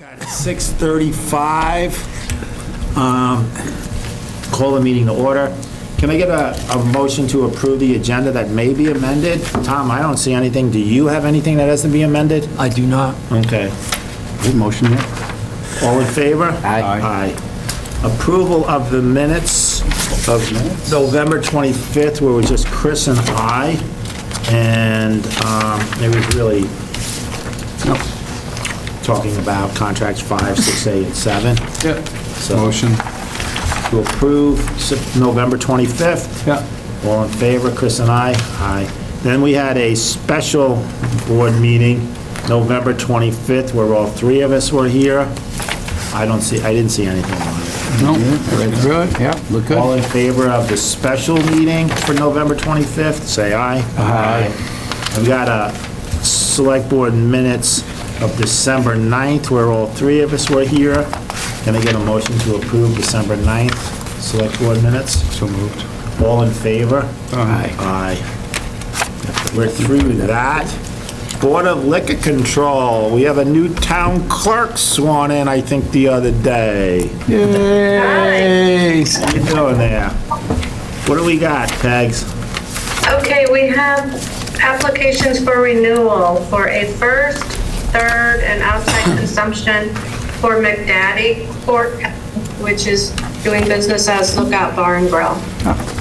At 6:35, call the meeting to order. Can I get a motion to approve the agenda that may be amended? Tom, I don't see anything. Do you have anything that has to be amended? I do not. Okay. Good motion here. All in favor? Aye. Aye. Approval of the minutes of November 25th, where it was just Chris and I, and it was really talking about contracts 5, 6A, and 7. Yeah. So Motion. to approve November 25th. Yeah. All in favor, Chris and I? Aye. Then we had a special board meeting, November 25th, where all three of us were here. I didn't see anything on it. No, everything's good. Yeah, look All good. in favor of the special meeting for November 25th, say aye. Aye. We've got a select board minutes of December 9th, where all three of us were here. Can I get a motion to approve December 9th select board minutes? So moved. All in favor? Aye. Aye. We're through that. Board of Liquor Control, we have a new town clerk sworn in, I think, the other day. Yay! How you doing there? What do we got, Pegs? Okay, we have applications for renewal for a first, third, and outside consumption for McDaddy Court, which is doing business as Lookout Bar and Grill.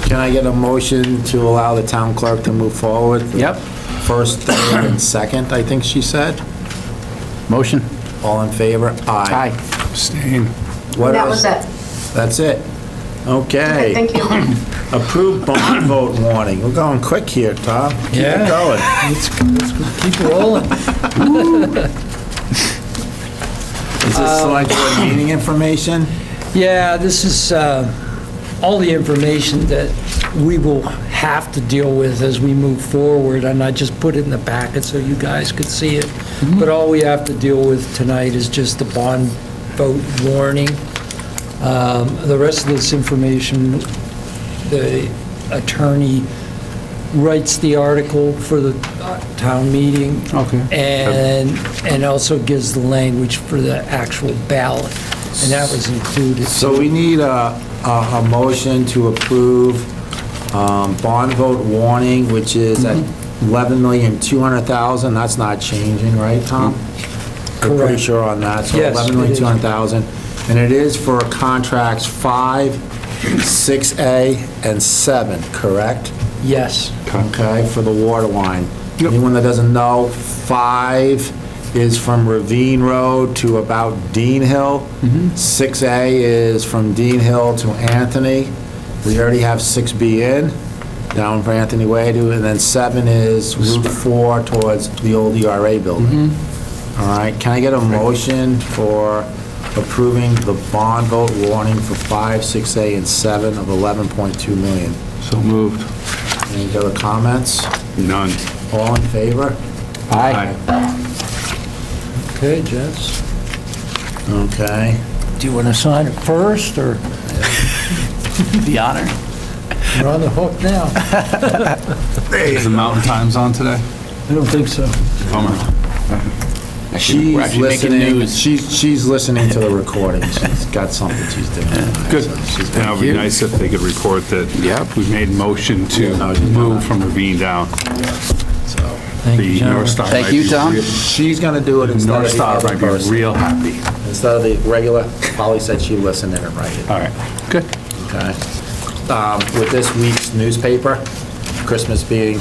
Can I get a motion to allow the town clerk to move forward? Yep. First, third, and second, I think she said. Motion. All in favor? Aye. Abstain. What That else? was it. That's it. Okay. Thank you. Approved bond vote warning. We're going quick here, Tom. Keep it Yeah. going. Let's keep rolling. Is this select board meeting information? Yeah, this is all the information that we will have to deal with as we move forward, and I just put it in the packet so you guys could see it. But all we have to deal with tonight is just the bond vote warning. The rest of this information, the attorney writes the article for the town meeting. Okay. And also gives the language for the actual ballot, and that was included. So we need a motion to approve bond vote warning, which is at $11,200,000. That's not changing, right, Tom? We're pretty Correct. sure on that. So Yes, it is. $11,200,000. And it is for contracts 5, 6A, and 7, correct? Yes. Okay, for the water line. Yep. Anyone that doesn't know, 5 is from Ravine Road to about Dean Hill. 6A is from Dean Hill to Anthony. We already have 6B in, down for Anthony Way to, and then 7 is Route 4 towards the old ERA building. All right, can I get a motion for approving the bond vote warning for 5, 6A, and 7 of 11.2 million? So moved. Any other comments? None. All in favor? Aye. Okay, Jess. Okay. Do you want to sign it first, or The honor. you're on the hook now? Is the Mountain Times on today? I don't think so. Bummer. She's We're actually making listening, news. she's listening to the recording. She's got something she's doing. Good. So she's And it would be nice if they could report that we made motion to move from Ravine down. Thank you, The John. North Star. Thank might you, be Tom. real- She's gonna do it instead North of the Star other might be person. real happy. Instead of the regular, Polly said she'd listen in and write it. All right, good. Okay. With this week's newspaper, Christmas being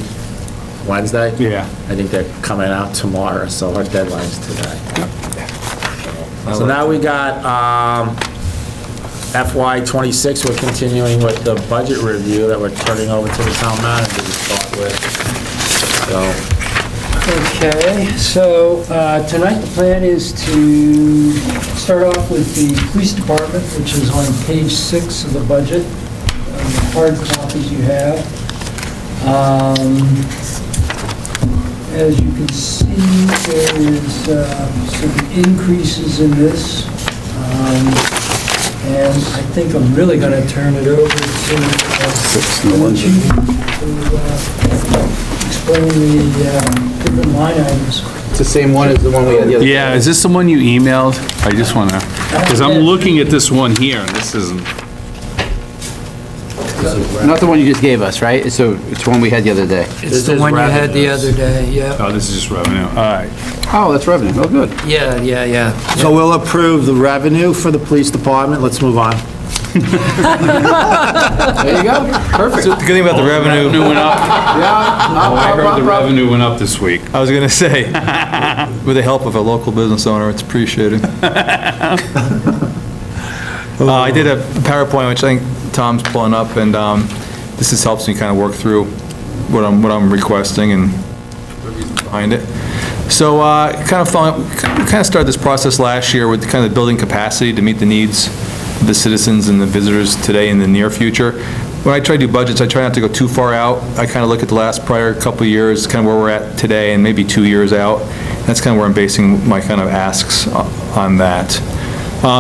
Wednesday. Yeah. I think they're coming out tomorrow, so our deadline's today. So now we got FY '26, we're continuing with the budget review that we're turning over to the town manager to start with. So, Okay, so tonight the plan is to start off with the police department, which is on page 6 of the budget, the hard copies you have. As you can see, there is some increases in this. And I think I'm really going to turn it over to the chief to explain the different line items. It's the same one as the one we had the other day. Yeah, is this the one you emailed? I just want to, because I'm looking at this one here, and this isn't, Not the one you just gave us, right? So it's the one we had the other day. It's This the is one you had the revenues. other day, yeah. oh, this is just revenue. All right. Oh, that's revenue. Oh, good. Yeah. So we'll approve the revenue for the police department. Let's move on. There you go. Perfect. The good thing about the revenue, Revenue went up. I heard the revenue went up this week. I was going to say, with the help of a local business owner, it's appreciated. I did a PowerPoint, which I think Tom's pulling up, and this just helps me kind of work through what I'm requesting and the reasons behind it. So kind of started this process last year with kind of building capacity to meet the needs of the citizens and the visitors today and the near future. When I try to do budgets, I try not to go too far out. I kind of look at the last prior couple of years, kind of where we're at today, and maybe 2 years out. That's kind of where I'm basing my kind of asks on that.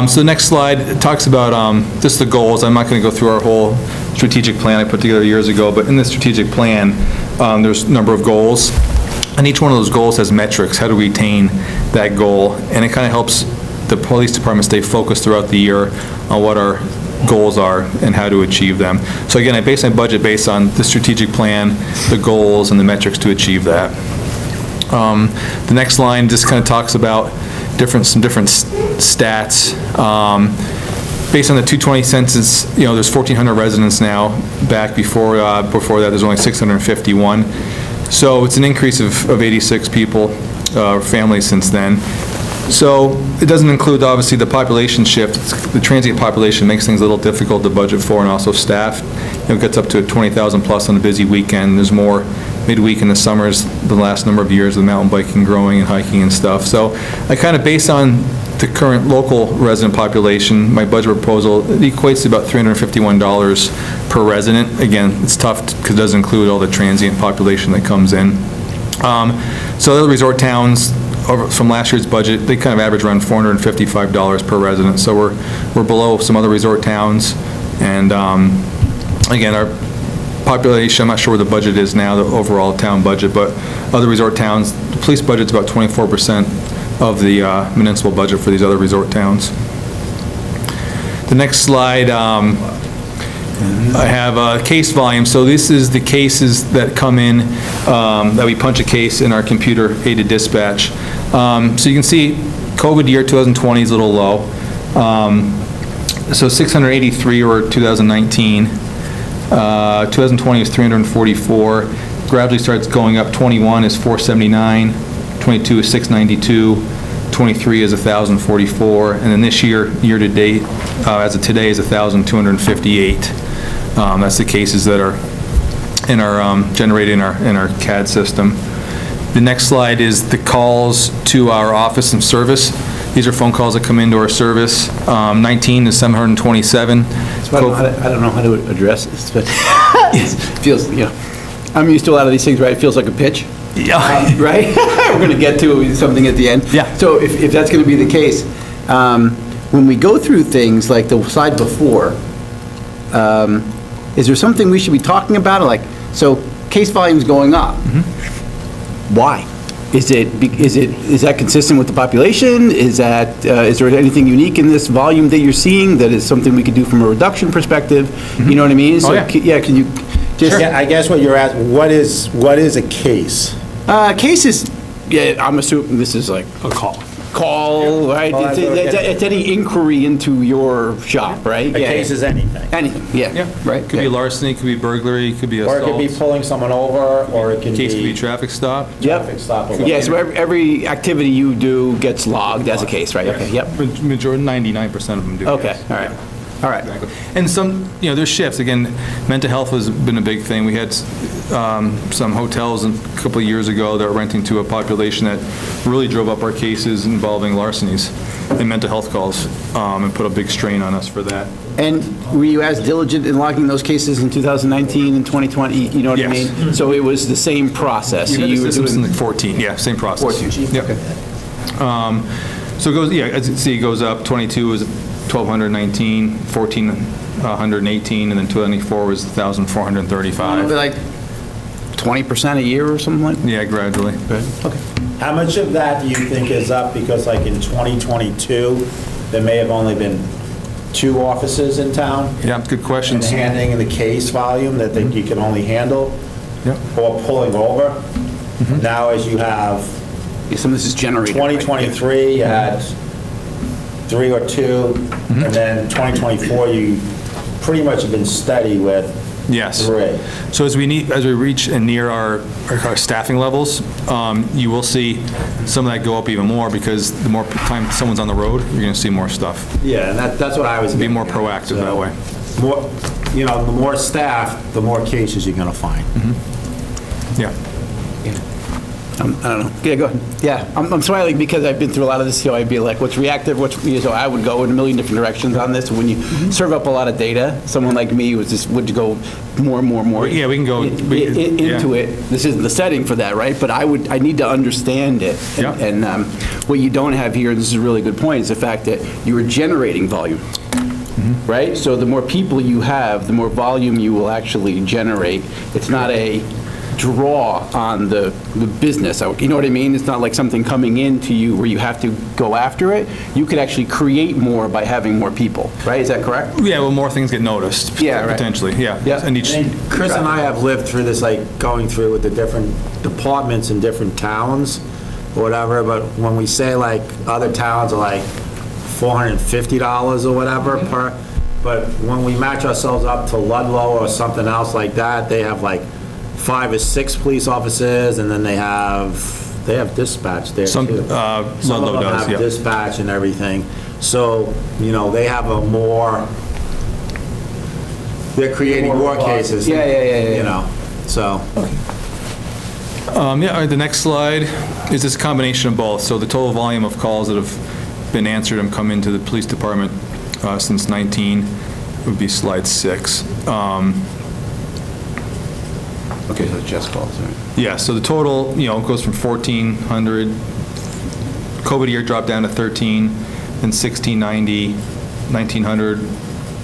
So the next slide talks about just the goals. I'm not going to go through our whole strategic plan I put together years ago, but in the strategic plan, there's a number of goals, and each one of those goals has metrics. How do we attain that goal? And it kind of helps the police department stay focused throughout the year on what our goals are and how to achieve them. So again, I base my budget based on the strategic plan, the goals, and the metrics to achieve that. The next line just kind of talks about some different stats. Based on the 220 census, there's 1,400 residents now. Back before that, there's only 651. So it's an increase of 86 people, families since then. So it doesn't include, obviously, the population shift. The transient population makes things a little difficult to budget for, and also staff. It gets up to 20,000 plus on a busy weekend. There's more midweek in the summers the last number of years with mountain biking growing and hiking and stuff. So I kind of, based on the current local resident population, my budget proposal, it equates to about $351 per resident. Again, it's tough because it doesn't include all the transient population that comes in. So other resort towns, from last year's budget, they kind of average around $455 per resident. So we're below some other resort towns. And again, our population, I'm not sure where the budget is now, the overall town budget, but other resort towns, the police budget's about 24% of the municipal budget for these other resort towns. The next slide, I have case volume. So this is the cases that come in, that we punch a case in our computer-aided dispatch. So you can see COVID year 2020 is a little low. So 683 were 2019. 2020 is 344. Gradually starts going up. 21 is 479. 22 is 692. 23 is 1,044. And then this year to date, as of today, is 1,258. That's the cases that are in our generated in our CAD system. The next slide is the calls to our office and service. These are phone calls that come into our service. 19 is 727. So I don't know how to address this, but it feels, I'm used to a lot of these things, right? It feels like a pitch. Yeah. Right? We're going to get to something at the end. Yeah. So if that's going to be the case, when we go through things like the slide before, is there something we should be talking about? Like, so case volume's going up. Why? Is that consistent with the population? Is there anything unique in this volume that you're seeing that is something we could do from a reduction perspective? You know what I mean? So, yeah. Can you just... Yeah, I guess what you're asking, what is a case? Case is, I'm assuming this is like... A call. Call, right? Well, that's what we're getting It's any inquiry into your shop, right? A case is anything. Anything, yeah. Right? Could be larceny, could be burglary, could be Or it assault. could be pulling someone over, or it can Case could be be traffic stop. traffic stop. or Yeah, so every activity you do gets logged as a case, right? Okay, yep. Majority, 99% of them do. Okay, yes. all right. All right. Exactly. And some, there's shifts. Again, mental health has been a big thing. We had some hotels a couple of years ago that were renting to a population that really drove up our cases involving larcenies and mental health calls, and put a big strain on us for that. And were you as diligent in logging those cases in 2019 and 2020? You know what I Yes. mean? So it was the same process. You had the were systems in doing- the 14, yeah, same process. 14, Yep. okay. So it goes, as you see, it goes up. 22 is 1,219, 1,418, and then 24 was 1,435. Like 20% a year or something like that? Yeah, gradually. Okay. How much of that do you think is up because like in 2022, there may have only been 2 officers in town? Yeah, good And questions. handling the case volume that you can only handle? Yep. Or pulling over? Now as you have Yeah, some of this is generated. right? 2023, you had 3 or 2, and then 2024, you pretty much have been steady with Yes. 3. So as we reach and near our staffing levels, you will see some of that go up even more, because the more time someone's on the road, you're going to see more stuff. Yeah, and that's what I was. Be more getting at. proactive that way. More, the more staff, the more cases you're gonna find. Yeah. I don't know. Yeah, go ahead. Yeah, I'm smiling because I've been through a lot of this, so I'd be like, what's reactive, so I would go in a million different directions on this. When you serve up a lot of data, someone like me would go more and more and more. Yeah, we can go- Into yeah. it. This isn't the setting for that, right? But I need to understand it. Yeah. And what you don't have here, and this is a really good point, is the fact that you are generating volume. Right? So the more people you have, the more volume you will actually generate. It's not a draw on the business. You know what I mean? It's not like something coming into you where you have to go after it. You could actually create more by having more people, right? Is that correct? Yeah, well, more things get noticed. Yeah, right. Potentially, yeah. Yeah. And each, And Chris and I have lived through this, like, going through with the different departments in different towns, or whatever, but when we say, like, other towns are like $450 or whatever per, but when we match ourselves up to Ludlow or something else like that, they have like 5 or 6 police officers, and then they have dispatch there Some, too. Some of Ludlow them does, have yeah. dispatch and everything. So, they have a more, they're creating more cases. Yeah. So, yeah, all right, the next slide is this combination of both. So the total volume of calls that have been answered and come into the police department since 19 would be slide 6. Okay, so it's just calls, right? Yeah, so the total, goes from 1,400, COVID year dropped down to 13, then 1,690, 1,900,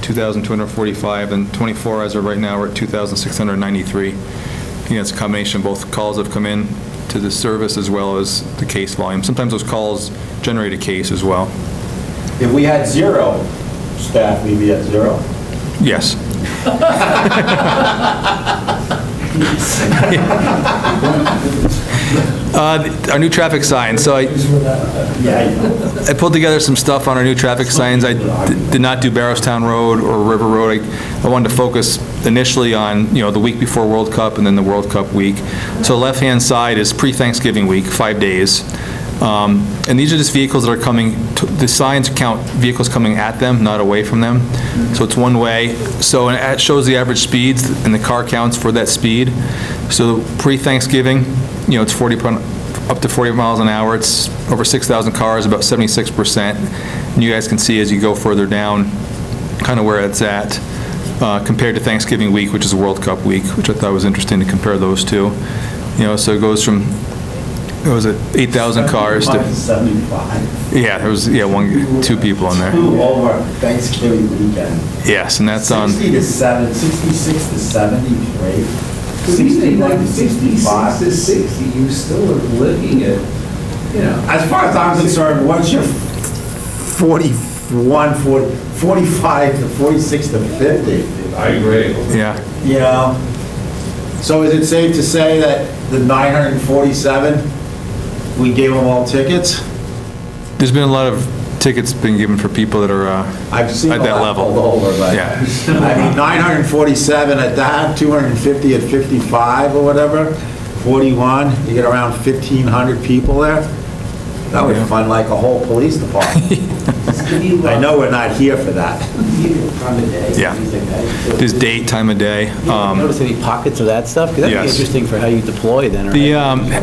2,245, and 24 as of right now, we're at 2,693. It's a combination of both calls that have come in to the service as well as the case volume. Sometimes those calls generate a case as well. if we had 0 staff, we'd be at 0. Yes. Our new traffic signs, so I pulled together some stuff on our new traffic signs. I did not do Barrowstown Road or River Road. I wanted to focus initially on, the week before World Cup and then the World Cup week. So the left-hand side is pre-Thanksgiving week, 5 days. And these are just vehicles that are coming, the signs count vehicles coming at them, not away from them. So it's one way. So it shows the average speeds, and the car counts for that speed. So pre-Thanksgiving, it's up to 40 miles an hour. It's over 6,000 cars, about 76%. And you guys can see as you go further down, kind of where it's at, compared to Thanksgiving week, which is a World Cup week, which I thought was interesting to compare those two. So it goes from, it was at 8,000 cars to, 75. yeah, there was, 2 people in there. 2 over Thanksgiving weekend. Yes, and that's on, 60 to 7, 66 to 73. 69 to 65 to 60, you still are looking at, as far as I'm concerned, once you're 41, 45 to 46 to 50. I agree. yeah. So is it safe to say that the 947, we gave them all tickets? There's been a lot of tickets being given for people that are I've seen at all that level. pulled over, but, Yeah. I mean, 947 at that, 250 at 55 or whatever, 41, you get around 1,500 people there. That would Yeah. fund like a whole police department. I know we're not here for that. Yeah. There's date, time of day. Notice any pockets of that stuff? Because that'd be Yes. interesting for how you deploy then, or The,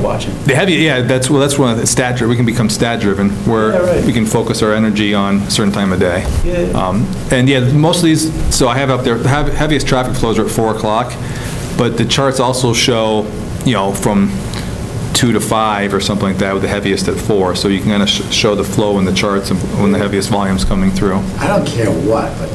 watching. The heavy, yeah, that's one of the we can become stat-driven, where Yeah, right. we can focus our energy on a certain time of day. Yeah. And yeah, most of these, so I have up there, the heaviest traffic flows are at 4 o'clock, but the charts also show, from 2 to 5 or something like that, with the heaviest at 4, so you can kind of show the flow in the charts of when the heaviest volume's coming through. I don't care what, but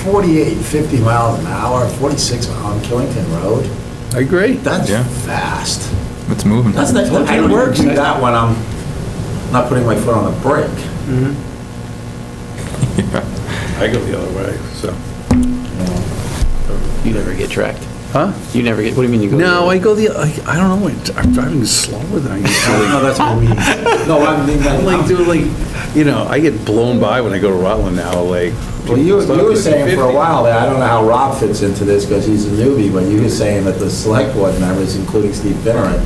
48, 50 miles an hour, 46 on Killington Road, I agree. that's Yeah. fast. it's moving. I don't work do that when I'm not putting my foot on the brake. I go the other way, so. You never get tracked. Huh? You never get, what do you mean you go? No, I go I don't know, I'm driving slower than I usually. No, that's what I mean. No, I mean, I'm like doing I get blown by when I go to Rutland now, like. well, you were saying for a while that, I don't know how Rob fits into this because he's a newbie, but you were saying that the select board members, including Steve Finneran,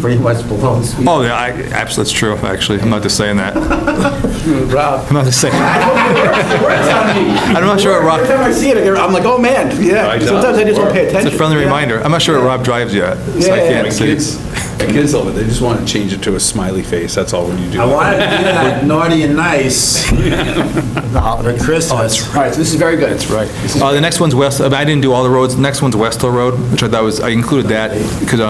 pretty much below the speed. Oh, yeah, absolutely, that's true, actually. I'm not just saying that. Rob. I'm not just saying that. I'm not sure what Every Rob, time I see it, I'm like, oh, man, yeah. I know. Sometimes I just don't pay attention. it's a friendly reminder. I'm not sure what Rob drives yet, so I Yeah, My can't say. kids love it, they just want to change it to a smiley face, that's all when you do. I wanted to do that naughty and nice for Christmas. All right, so this is very good. That's right. The next one's West, I didn't do all the roads. The next one's West Hill Road, which I thought was, I included that because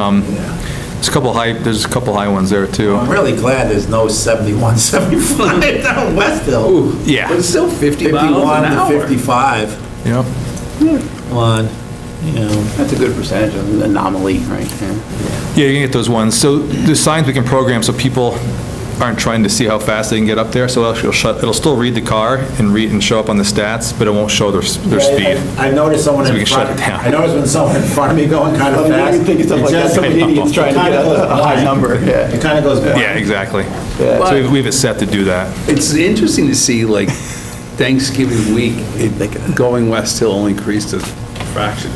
there's a couple high ones there too. I'm really glad there's no 71, 75 down West Hill. Yeah. But it's still 50 miles 51 an to hour. 55 Yep. on, That's a good percentage of an anomaly, right? Yeah. Yeah, you can get those ones. So the signs we can program so people aren't trying to see how fast they can get up there. So it'll still read the car and show up on the stats, but it won't show their speed. I noticed someone So we in can shut front, it down. I noticed when someone in front of me going kind of I fast. mean, thinking stuff it like that, just- some idiot's trying to it get kinda goes a high blind. number, yeah. It kind of goes blind. Yeah, exactly. Yeah. So we have it set to do that. It's interesting to see, like, Thanksgiving week, going West Hill only increased a fraction.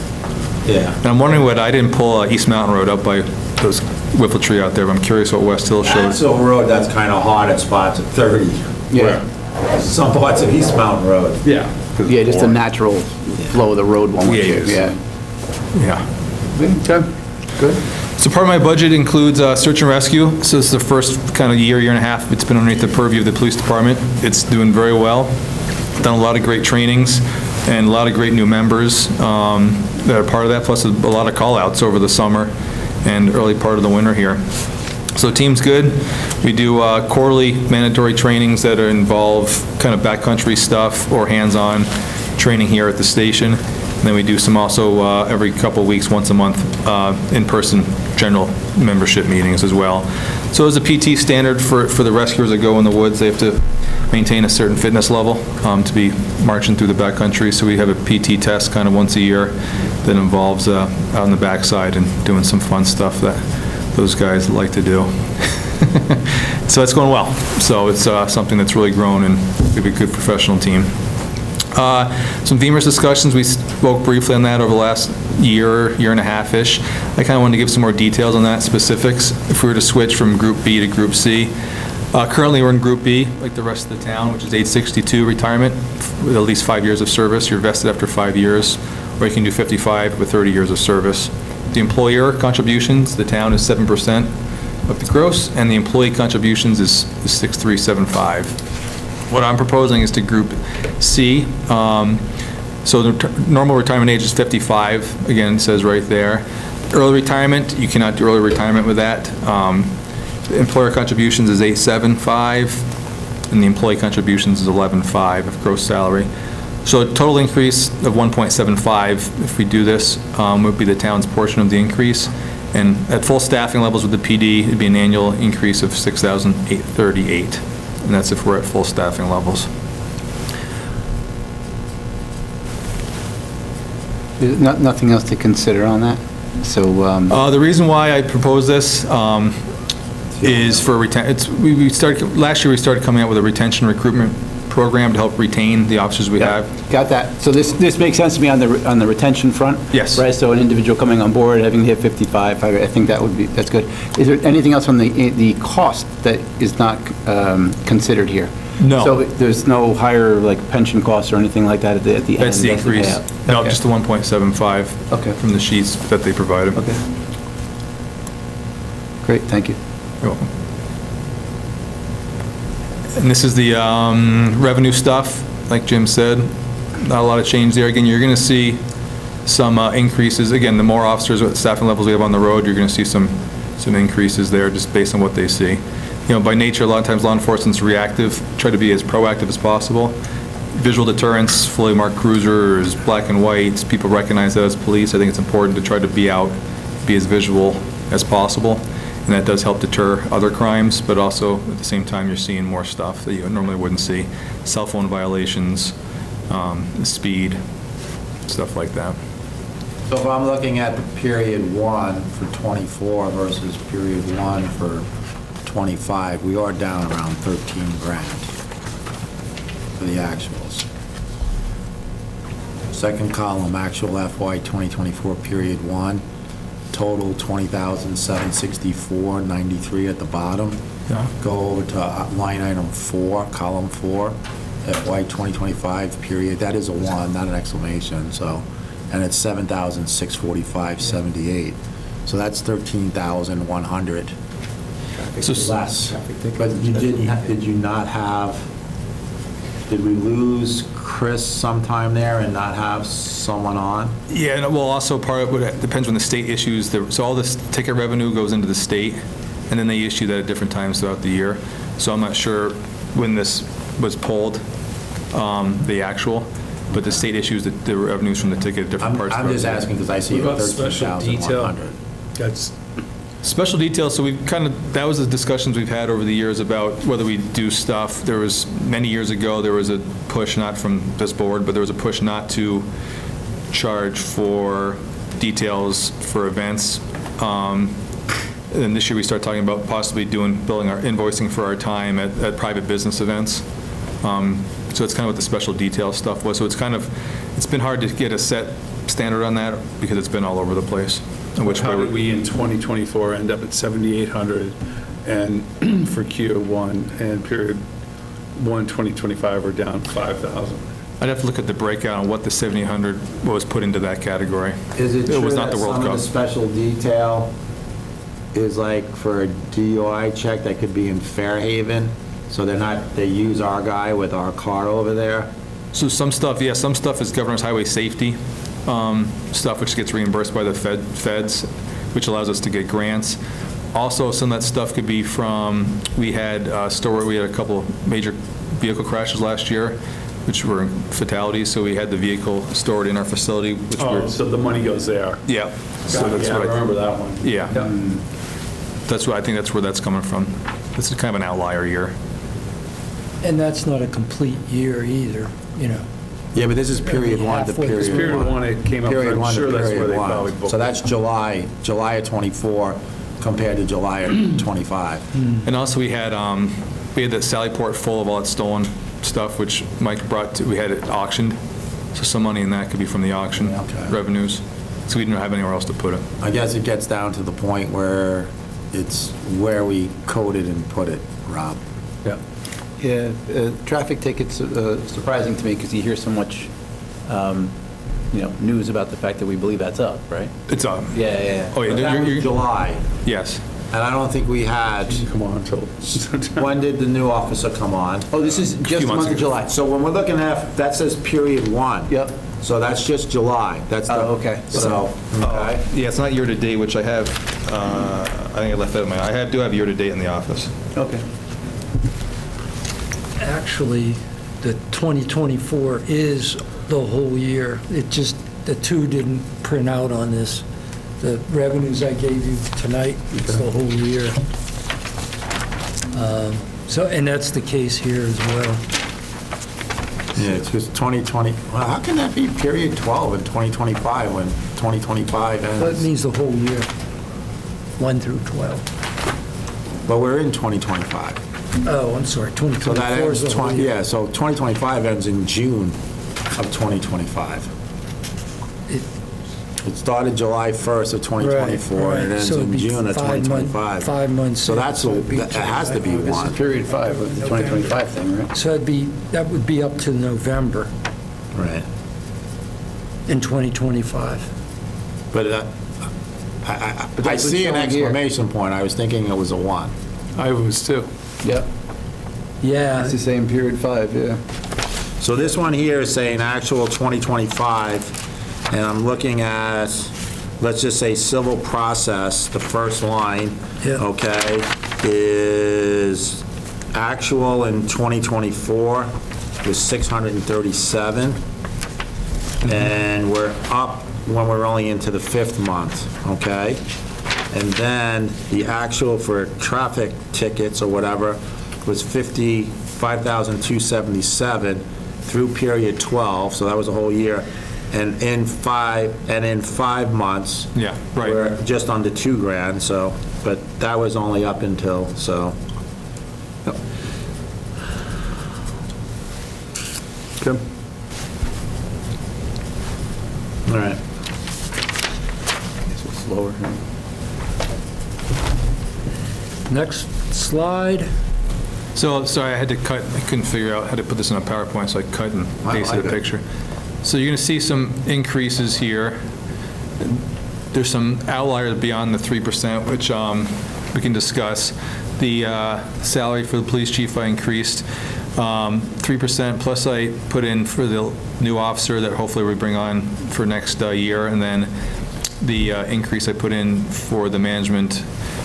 Yeah. And I'm wondering I didn't pull East Mountain Road up by those whiffle tree out there, but I'm curious what West Hill That's shows. a road that's kind of hard at spots at 30. Yeah. Some parts of East Mountain Road. Yeah. Yeah, just the natural flow of the road won't let Yeah, you, yes. yeah. Yeah. Okay, good. So part of my budget includes search and rescue. So it's the first kind of year and a half it's been underneath the purview of the police department. It's doing very well. Done a lot of great trainings and a lot of great new members that are part of that, plus a lot of call-outs over the summer and early part of the winter here. So team's good. We do quarterly mandatory trainings that involve kind of backcountry stuff or hands-on training here at the station. And then we do some also every couple of weeks, once a month, in-person general membership meetings as well. So as a PT standard for the rescuers that go in the woods, they have to maintain a certain fitness level to be marching through the backcountry. So we have a PT test kind of once a year that involves out on the backside and doing some fun stuff that those guys like to do. So it's going well. So it's something that's really grown and we have a good professional team. Some VEMR's discussions, we spoke briefly on that over the last year and a half-ish. I kind of wanted to give some more details on that, specifics. If we were to switch from Group B to Group C, currently we're in Group B, like the rest of the town, which is age 62 retirement with at least 5 years of service. You're vested after 5 years, or you can do 55 with 30 years of service. The employer contributions, the town is 7% of the gross, and the employee contributions is 6,375. What I'm proposing is to Group C. So the normal retirement age is 55, again, it says right there. Early retirement, you cannot do early retirement with that. The employer contributions is 875, and the employee contributions is 11.5 of gross salary. So a total increase of 1.75, if we do this, would be the town's portion of the increase. And at full staffing levels with the PD, it'd be an annual increase of $6,838. And that's if we're at full staffing levels. There's nothing else to consider on that? So, The reason why I propose this is for last year we started coming out with a retention recruitment program to help retain the officers we have. got that. So this makes sense to me on the retention front? Yes. Right, so an individual coming on board, having to hit 55, I think that's good. Is there anything else on the cost that is not considered here? No. So there's no higher, like, pension costs or anything like that at the end? That's the increase. payout? No, Okay. just the 1.75 Okay. from the sheets that they provided. Okay. Great, thank you. You're welcome. And this is the revenue stuff, like Jim said. Not a lot of change there. Again, you're going to see some increases. Again, the more officers at staffing levels we have on the road, you're going to see some increases there just based on what they see. You know, by nature, a lot of times law enforcement's reactive, try to be as proactive as possible. Visual deterrence, fully marked cruisers, black and whites, people recognize that as police. I think it's important to try to be out, be as visual as possible, and that does help deter other crimes, but also at the same time, you're seeing more stuff that you normally wouldn't see. Cell phone violations, speed, stuff like that. So if I'm looking at the period 1 for 24 versus period 1 for 25, we are down around 13 grand for the actuals. Second column, actual FY 2024 period 1, total 20,764, 93 at the bottom. Yeah. Go over to line item 4, column 4, FY 2025 period, that is a 1, not an exclamation, so, and it's 7,645.78. So that's 13,100 So less. But you did you not have, did we lose Chris sometime there and not have someone on? Yeah, and well, also part of it depends when the state issues, so all this ticket revenue goes into the state, and then they issue that at different times throughout the year. So I'm not sure when this was pulled, the actual, but the state issues the revenues from the ticket at different parts. I'm just asking because I see What about special detail? 13,100. That's, Special details, so we've kind of, that was the discussions we've had over the years about whether we do stuff. There was, many years ago, there was a push, not from this board, but there was a push not to charge for details for events. And this year we start talking about possibly billing our invoicing for our time at private business events. So it's kind of what the special detail stuff was. So it's been hard to get a set standard on that because it's been all over the place. how did we in 2024 end up at 7,800 and for Q1 and period 1, 2025, we're down 5,000? I'd have to look at the breakout on what the 7,800 was put into that category. Is it true was not that the World some of Cup. the special detail is like for a DUI check that could be in Fairhaven? So they use our guy with our car over there? So some stuff is governor's highway safety stuff, which gets reimbursed by the feds, which allows us to get grants. Also, some of that stuff could be from, we had a couple of major vehicle crashes last year, which were fatalities, so we had the vehicle stored in our facility, which Oh, so the money goes there. Yeah. So that's Yeah, I what remember that one. Yeah. I think that's where that's coming from. This is kind of an outlier year. And that's not a complete year either, you know. Yeah, but this is period 1 to Halfway period through. 1. Period 1, it came up, Period I'm 1 to sure that's where period they 1. probably booked. So that's July of 24 compared to July of 25. And also we had that Sally Port full of all that stolen stuff, which Mike we had it auctioned. So some money in that could be from the auction Okay. revenues. So we didn't have anywhere else to put it. I guess it gets down to the point where it's where we code it and put it, Rob. Yeah. Yeah, traffic tickets, surprising to me because you hear so much, news about the fact that we believe that's up, right? It's up. Yeah. Oh, yeah. But that was July, Yes. and I don't think we had, Come on, until. when did the new officer come on? Oh, this is just the months month of ago. July. So when we're looking at, that says period 1. Yep. So that's just July. That's the. Oh, okay. So, okay. Yeah, it's not year-to-date, which I have, I think I left that in I do have year-to-date in the office. Okay. Actually, the 2024 is the whole year. It just, the two didn't print out on this. The revenues I gave you tonight, it's the whole year. And that's the case here as well. Yeah, it's just 2020, well, how can that be period 12 in 2025 when 2025 Well, it ends? means the whole year, 1 through 12. But we're in 2025. Oh, I'm sorry, So that 2024 ends, is the whole year. yeah, so 2025 ends in June of 2025 It started July 1st of 2024, Right, and it ends so it'd in be June of 2025. 5 months. So that's, So it'd be that has to be July, August. one. Period 5 of the 2025 thing, right? So that would be up to November Right. in 2025. But I that's see an what's showing here. exclamation point. I was thinking it was a 1. I was too. Yep. Yeah, It's the same period 5, yeah. So this one here is saying actual 2025, and I'm looking at, let's just say civil process, the first line, Yeah. okay, is actual in 2024 was 637, and we're up when we're only into the 5th month, okay? And then the actual for traffic tickets or whatever was $55,277 through period 12, so that was a whole year. And in 5 months. Yeah, right. We're just under $2,000, so, but that was only up until, so. Okay. All right. Lower. Next slide. So, sorry, I had to cut, I couldn't figure out how to put this in a PowerPoint, so I cut and pasted a picture. So you're going to see some increases here. There's some outliers beyond the 3%, which we can discuss. The salary for the police chief, I increased 3%, plus I put in for the new officer that hopefully we bring on for next year, and then the increase I put in for the management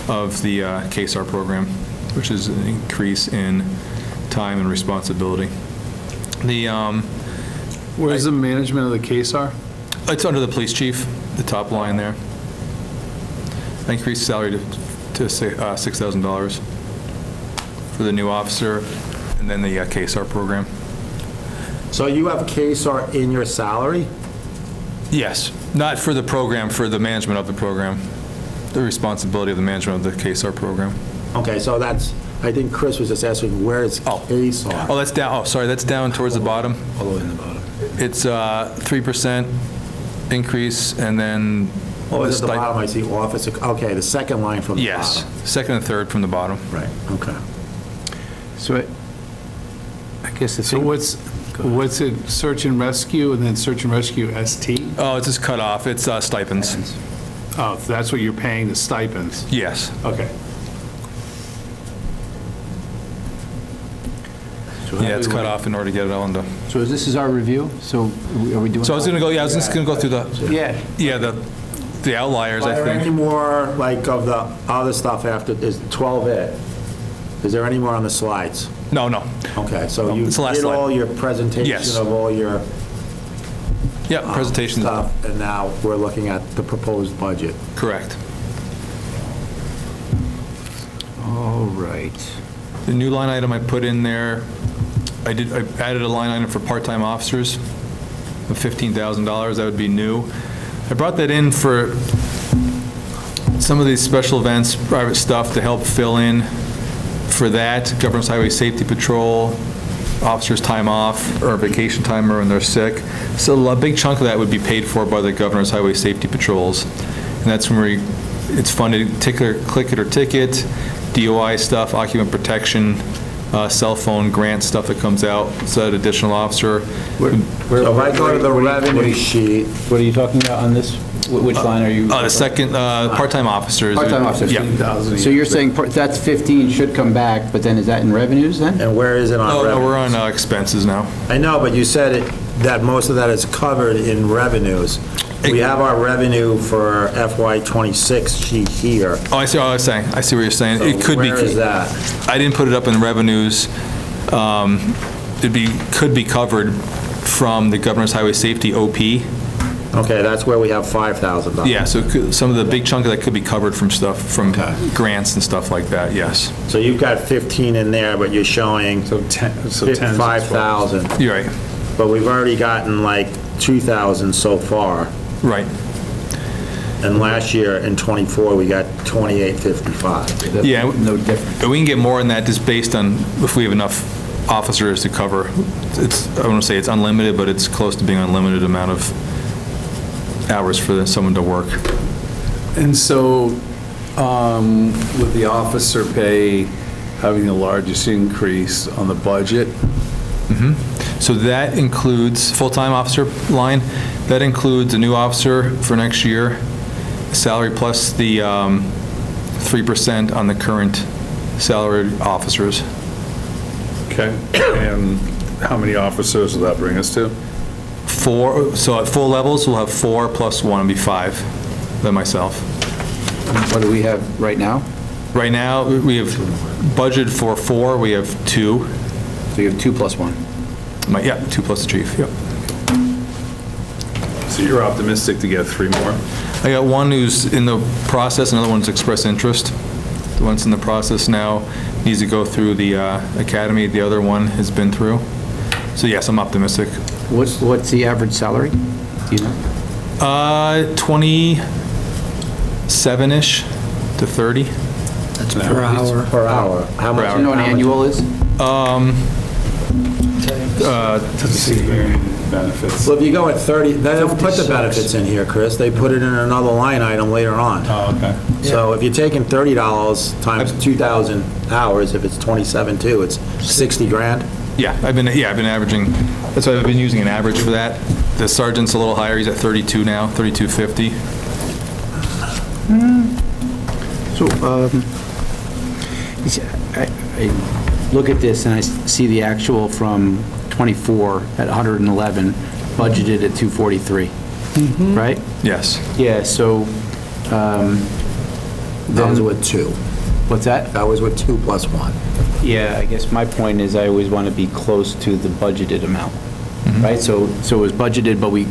of the KSAR program, which is an increase in time and responsibility. Where's the management of the KSAR? It's under the police chief, the top line there. I increased salary to $6,000 for the new officer, and then the KSAR program. So you have KSAR in your salary? Yes, not for the program, for the management of the program, the responsibility of the management of the KSAR program. Okay, so that's, I think Chris was just asking, where is KSAR? Oh, that's down, oh, sorry, that's down towards the bottom. All the way in the bottom. It's 3% increase, and then... Oh, is it the bottom, I see office, okay, the second line from the bottom. Yes, second and third from the bottom. Right, okay. So I guess the So thing. what's it, search and rescue, and then search and rescue ST? Oh, it's just cut off, it's stipends. Oh, that's what you're paying the stipends? Yes. Okay. Yeah, it's cut off in order to get it all into... So this is our review, so are we doing? So I was going to go, yeah, I was just going to go through the, Yeah. the outliers, Are I there any think. more, like, of the other stuff after, is 12 it? Is there any more on the slides? No. Okay, so you it's the last did slide. all your presentation Yes. of all your Yeah, presentation, stuff, and now we're looking at the proposed budget. correct. All right. The new line item I put in there, I added a line item for part-time officers of $15,000, that would be new. I brought that in for some of these special events, private stuff to help fill in for that, Governor's Highway Safety Patrol, officers' time off, or vacation time when they're sick. So a big chunk of that would be paid for by the Governor's Highway Safety Patrols. And that's when it's funded, click it or ticket, DOI stuff, occupant protection, cell phone grant stuff that comes out, so that additional officer. So if I go to the revenue sheet, What are you talking about on this? Which line are you? The second, part-time officers. Part-time officers. Yeah. So you're saying that's 15 should come back, but then is that in revenues then? and where is it on Oh, revenue? no, we're on expenses now. I know, but you said that most of that is covered in revenues. We have our revenue for FY '26 sheet here. Oh, I see what I was saying. I see what you're saying. So It could be. Where is that? I didn't put it up in revenues. Could be covered from the Governor's Highway Safety OP. Okay, that's where we have $5,000. Yeah, so some of the big chunk of that could be covered from stuff, from grants and stuff like that, yes. So you've got 15 in there, but you're showing So 10. 5,000. You're right, But we've already gotten like 2,000 so far. right. And last year in '24, we got 2855. Yeah. No different. We can get more than that just based on if we have enough officers to cover. I wouldn't say it's unlimited, but it's close to being unlimited amount of hours for someone to work. And so, with the officer pay having the largest increase on the budget, So that includes, full-time officer line, that includes a new officer for next year, salary plus the 3% on the current salaried officers. okay, and how many officers will that bring us to? 4, so at full levels, we'll have 4 plus 1 would be 5, then myself. What do we have right now? Right now, we have budgeted for 4, we have 2. So you have 2 plus 1. Yeah, 2 plus the chief, yep. So you're optimistic to get 3 more? I got one who's in the process, another one's expressed interest. The one's in the process now needs to go through the academy, the other one has been through. So yes, I'm optimistic. What's the average salary? Do you know? 27-ish to 30. That's per hour. Per hour. How much? Do you know what an annual is? Benefits. Well, if you go at 30, they don't put the benefits in here, Chris. They put it in another line item later on. Oh, okay. So if you're taking $30 times 2,000 hours, if it's 27 too, it's 60 grand. Yeah, I've been averaging, that's why I've been using an average for that. The sergeant's a little higher, he's at 32 now, 32.50. So, I look at this and I see the actual from 24 at 111, budgeted at 243, right? Yes. Yeah, so, That was with 2. what's that? That was with 2 plus 1. Yeah, I guess my point is I always want to be close to the budgeted amount, right? So it was budgeted, but we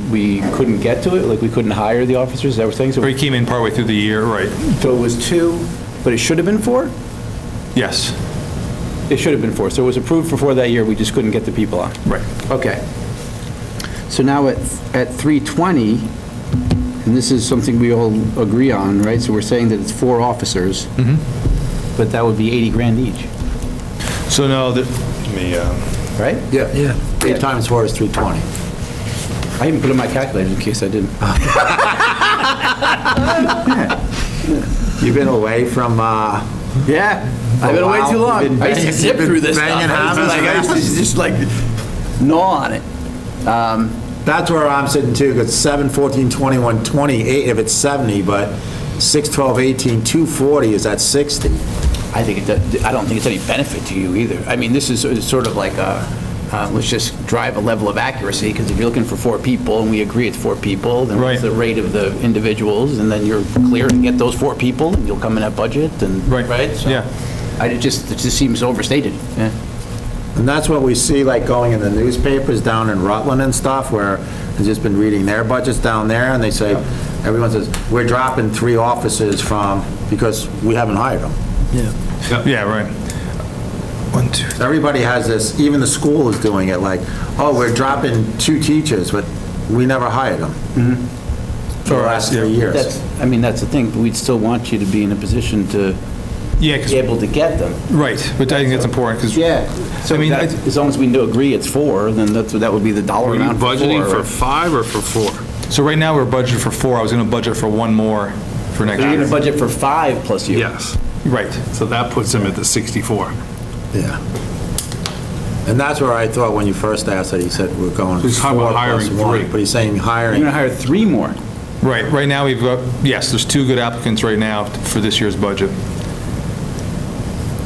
couldn't get to it, like we couldn't hire the officers, is that what we're saying? Or he came in partway through the year, right? So it was 2, but it should have been 4? Yes, It should have been 4. So it was approved for 4 that year, we just couldn't get the people on. right. Okay. So now at 320, and this is something we all agree on, right? So we're saying that it's 4 officers, but that would be 80 grand each, So no, let me, right? Yeah. Yeah. 8 times 4 is 320. I even put in my calculator in case I didn't. You've been away from, Yeah, I've been away wow. too long. You've been I used to banging- zip you've been through this stuff. banging I used to just like gnaw on it. That's where I'm sitting too, because 7, 14, 21, 28, if it's 70, but 6, 12, 18, 240 is at 60. I don't think it's any benefit to you either. I mean, this is sort of like let's just drive a level of accuracy, because if you're looking for 4 people, and we agree it's 4 people, then Right. what's the rate of the individuals, and then you're clear to get those 4 people, and you'll come in at budget, and, Right. right? So, Yeah. it just seems overstated, yeah. And that's what we see, like, going in the newspapers down in Rutland and stuff, where I've just been reading their budgets down there, and they say, everyone says, we're dropping 3 officers because we haven't hired them. yeah, right. 1, 2, Everybody has this, even the school is doing it, like, oh, we're dropping 2 teachers, but we never hired them. For the last 3 years. That's the thing, but we'd still want you to be in a position to Yeah, be able to get them. right, but I think that's important, because. Yeah. So I mean, as long as we agree it's 4, then that would be the dollar Are you amount for 4. budgeting for right? 5 or for 4? So right now, we're budgeted for 4, I was gonna budget for 1 more for next So you're year. going to budget for 5 plus you? Yes. Right. So that puts him at the 64. Yeah. And that's where I thought when you first asked that, he said we're going He's talking 4 about plus hiring 1, 3. but he's saying You're hiring. going to hire 3 more? Right, right now, we've got, yes, there's 2 good applicants right now for this year's budget.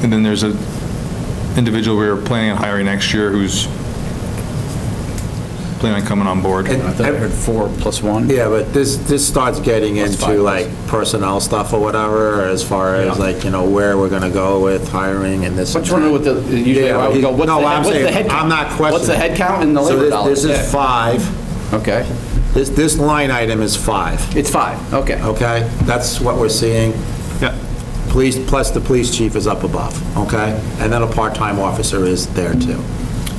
And then there's a individual we were planning on hiring next year who's planning on coming on board. I thought I heard 4 plus 1. Yeah, but this starts getting Plus into 5 like personnel stuff or whatever, as far as like, where we're gonna go with hiring and this. What's wrong with the, usually I would go, what's No, the I'm what's the saying, head count? I'm not questioning. What's the head count and the So labor this dollars? is Yeah. 5. Okay. This line item is 5, It's 5, okay. okay? That's what we're seeing. Yeah. Police, plus the police chief is up above, okay? And then a part-time officer is there too.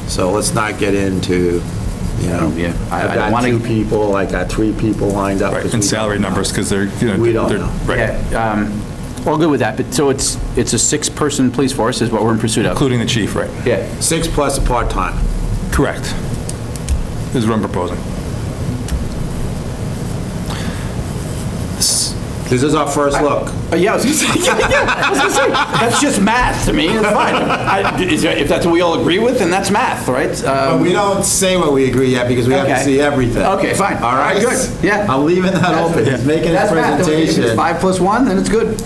So let's not get into, Yeah, I I've don't got want 2 to. people, I got 3 people lined up. Right, 'cause and we salary don't know. numbers, because they're, We don't they're- know. Right, Yeah, all good with that, but so it's a 6-person police force is what we're in pursuit of? including the chief, right? Yeah. 6 plus a part-time. Correct. This is what I'm proposing. This is our first look. Yeah, I was gonna say, I was gonna say, that's just math to me, it's fine. If that's what we all agree with, then that's math, right? But we don't say what we agree yet because we have to Okay. see everything. Okay, fine. All right? Good, yeah. I'm leaving that open. He's making his That's math. If it's presentation. 5 plus 1, then it's good.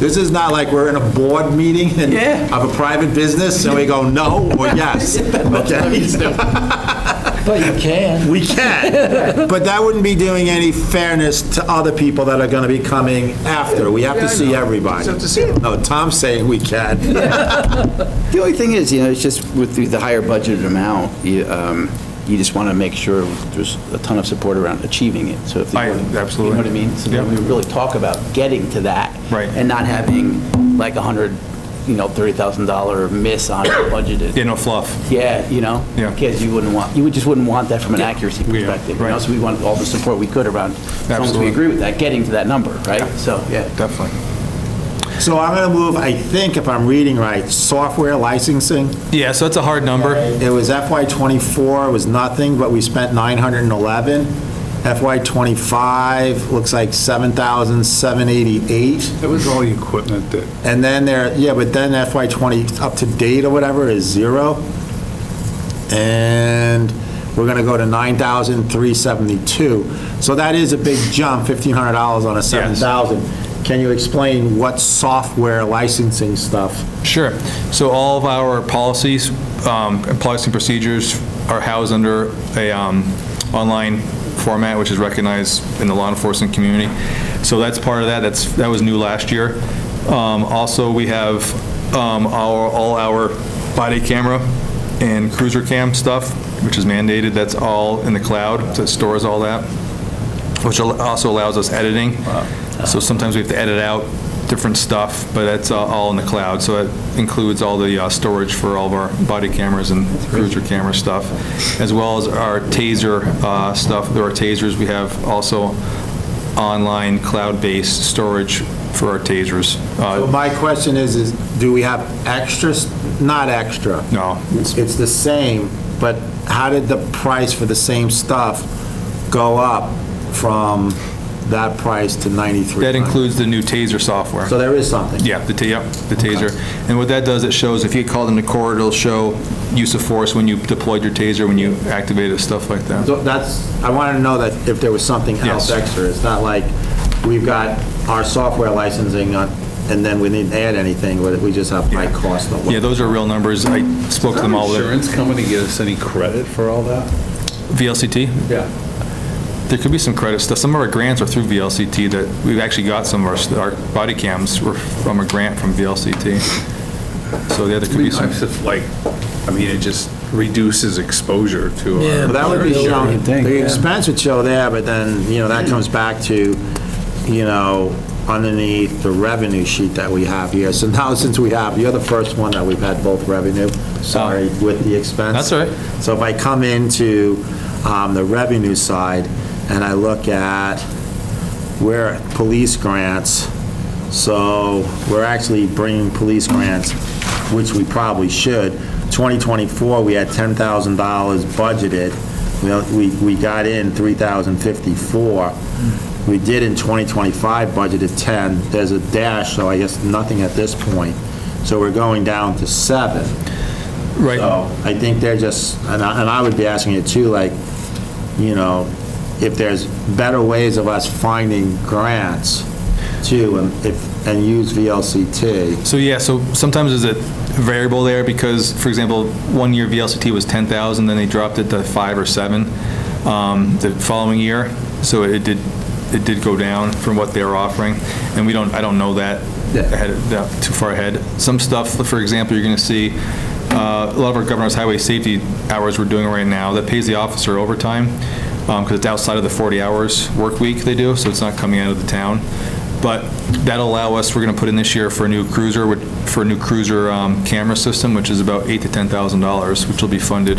This is not like we're in a board meeting Yeah. of a private business and we go no or yes. Okay? But you can. We can, but that wouldn't be doing any fairness to other people that are going to be coming after. We have to see everybody. No, Tom's saying we can. The only thing is, it's just with the higher budgeted amount, you just want to make sure there's a ton of support around achieving it. So if they want to- absolutely. You know what I mean? So then Yep. we really talk about getting to that. Right. And not having like $30,000 miss on your budgeted. Yeah, no fluff. Yeah, Yeah. Because you just wouldn't want that from an accuracy perspective. right. So we want all the support we could around, as long as we Absolutely. agree with that, getting to that number, right? So, yeah. Definitely. So I'm going to move, I think if I'm reading right, software licensing. Yeah, so that's a hard number. It was FY '24, it was nothing, but we spent 911. FY '25 looks like 7,788. That was all the equipment that, And then but then FY '20 up to date or whatever is 0. And we're going to go to 9,372. So that is a big jump, $1,500 on a 7,000. Can you explain what software licensing stuff? Sure. So all of our policies, and policy and procedures are housed under a online format, which is recognized in the law enforcement community. So that's part of that. That was new last year. Also, we have all our body camera and cruiser cam stuff, which is mandated. That's all in the cloud. So it stores all that, which also allows us editing. So sometimes we have to edit out different stuff, but that's all in the cloud. So it includes all the storage for all of our body cameras and cruiser camera stuff, as well as our taser stuff. There are tasers. We have also online cloud-based storage for our tasers. So my question is do we have extras? Not extra. No. It's the same, but how did the price for the same stuff go up from that price to 93? That includes the new taser software. So there is something? Yeah, the taser. And what that does, it shows, if you get called into court, it'll show use of force when you deployed your taser, when you activated it, stuff like that. So I wanted to know that if there was something else Yes. extra. It's not like we've got our software licensing and then we didn't add anything, but we just have high cost. Yeah, those are real numbers. I spoke to them all. insurance company get us any credit for all that? VLCT? Yeah. There could be some credit stuff. Some of our grants are through VLCT that we've actually got some of our body cams were from a grant from VLCT. So yeah, there could be some. It just reduces exposure to Yeah. our. Well, that would be shown, thing, the yeah. expense would show there, but then, that comes back to, underneath the revenue sheet that we have here. So now, since you're the first one that we've had both revenue, sorry, with the expense. That's all right. So if I come into the revenue side and I look at where police grants, so we're actually bringing police grants, which we probably should. 2024, we had $10,000 budgeted. We got in 3,054. We did in 2025 budgeted 10. There's a dash, so I guess nothing at this point. So we're going down to 7. Right. So I think they're just, and I would be asking it too, if there's better ways of us finding grants too, and use VLCT. So yeah, so sometimes there's a variable there because, for example, one year VLCT was 10,000, then they dropped it to 5 or 7 the following year. So it did go down from what they were offering, and I don't know that too far ahead. Some stuff, for example, you're going to see a lot of our governor's highway safety hours we're doing right now that pays the officer overtime because it's outside of the 40 hours work week they do, so it's not coming out of the town. But that'll allow us, we're going to put in this year for a new cruiser, camera system, which is about $8,000 to $10,000, which will be funded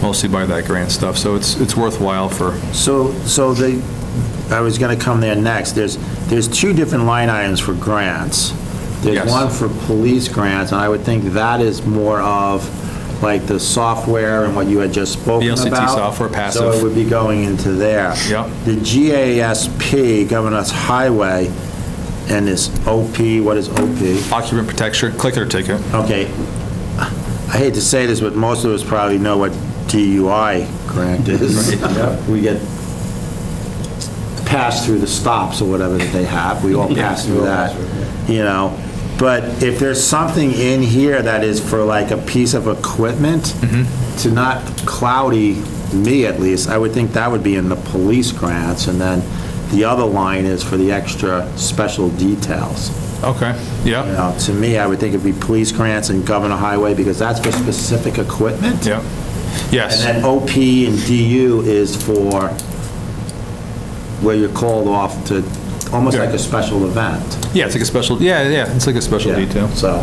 mostly by that grant stuff. So it's worthwhile for. I was going to come there next. There's 2 different line items for grants. There's Yes. one for police grants, and I would think that is more of like the software and what you had just spoken about. VLCT software, passive. So it would be going into there. Yep. The GASP, Governor's Highway, and this OP, what is OP? Occupant protection, clicker ticket. Okay. I hate to say this, but most of us probably know what DUI grant is. We get passed through the stops or whatever that they have. We all pass through that, But if there's something in here that is for like a piece of equipment, to not cloudy me at least, I would think that would be in the police grants, and then the other line is for the extra special details. Okay, yeah. To me, I would think it'd be police grants and Governor Highway, because that's for specific equipment. Yeah. Yes. And then OP and DU is for where you're called off to, almost like a special event. Yeah, it's like a special, it's like a special Yeah, detail. So,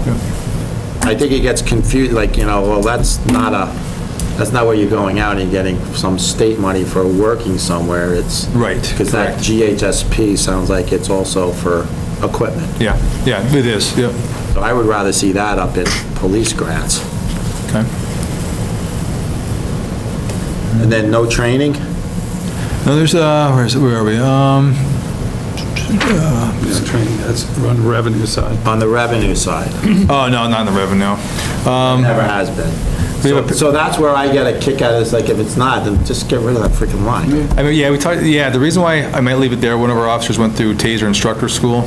I think it gets confused, like, well, that's not where you're going out and getting some state money for working somewhere, it's. Right, Because that correct. GHSP sounds like it's also for equipment. Yeah, it is, yeah. So I would rather see that up in police grants. Okay. And then no training? No, there's, where are we? Yeah, training, that's on the revenue side. On the revenue side, Oh, no, not in the revenue. never has been. We have a- So that's where I get a kick out, is like, if it's not, then just get rid of that freaking line. I mean, yeah, the reason why I might leave it there, one of our officers went through TASER instructor school,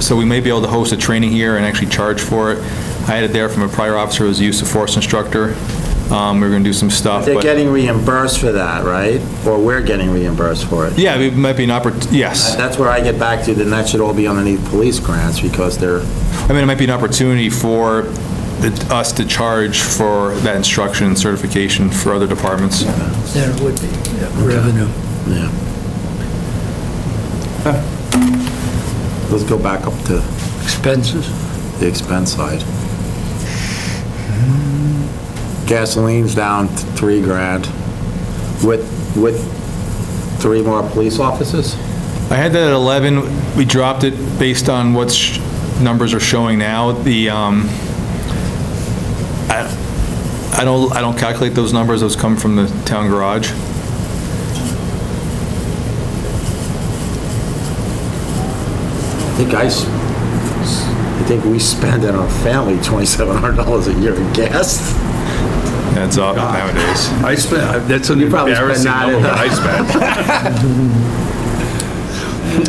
so we may be able to host a training here and actually charge for it. I had it there from a prior officer who was a use of force instructor. We were gonna do some stuff, They're but, getting reimbursed for that, right? Or we're getting reimbursed for it? yeah, it might be an yes. That's where I get back to, then that should all be underneath police grants, because they're, I mean, it might be an opportunity for us to charge for that instruction and certification for other departments. Then it would be revenue. yeah. Let's go back up to Expenses. the expense side. Gasoline's down to $3,000 with 3 more police officers? I had that at 11, we dropped it based on what numbers are showing now. I don't calculate those numbers, those come from the town garage. I think we spend in our family $2,700 a year in gas. That's up nowadays. I spent, that's an You probably spend embarrassing that number in- what I spent.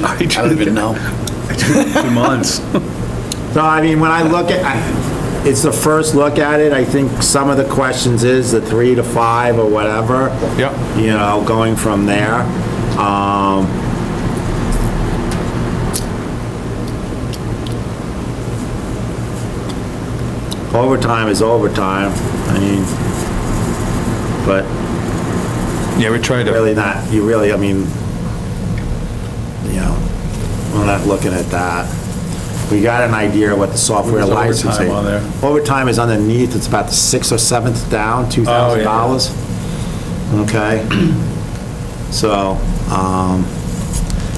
I don't even know. 2 months. So, I mean, when I look at, it's the first look at it, I think some of the questions is the 3 to 5 or whatever. Yep. Going from there. Overtime is overtime, I mean, but Yeah, we tried to, really not, we're not looking at that. We got an idea of what the software What is licensing. overtime on there? Overtime is underneath, it's about the 6th or 7th down, $2,000. Okay? So,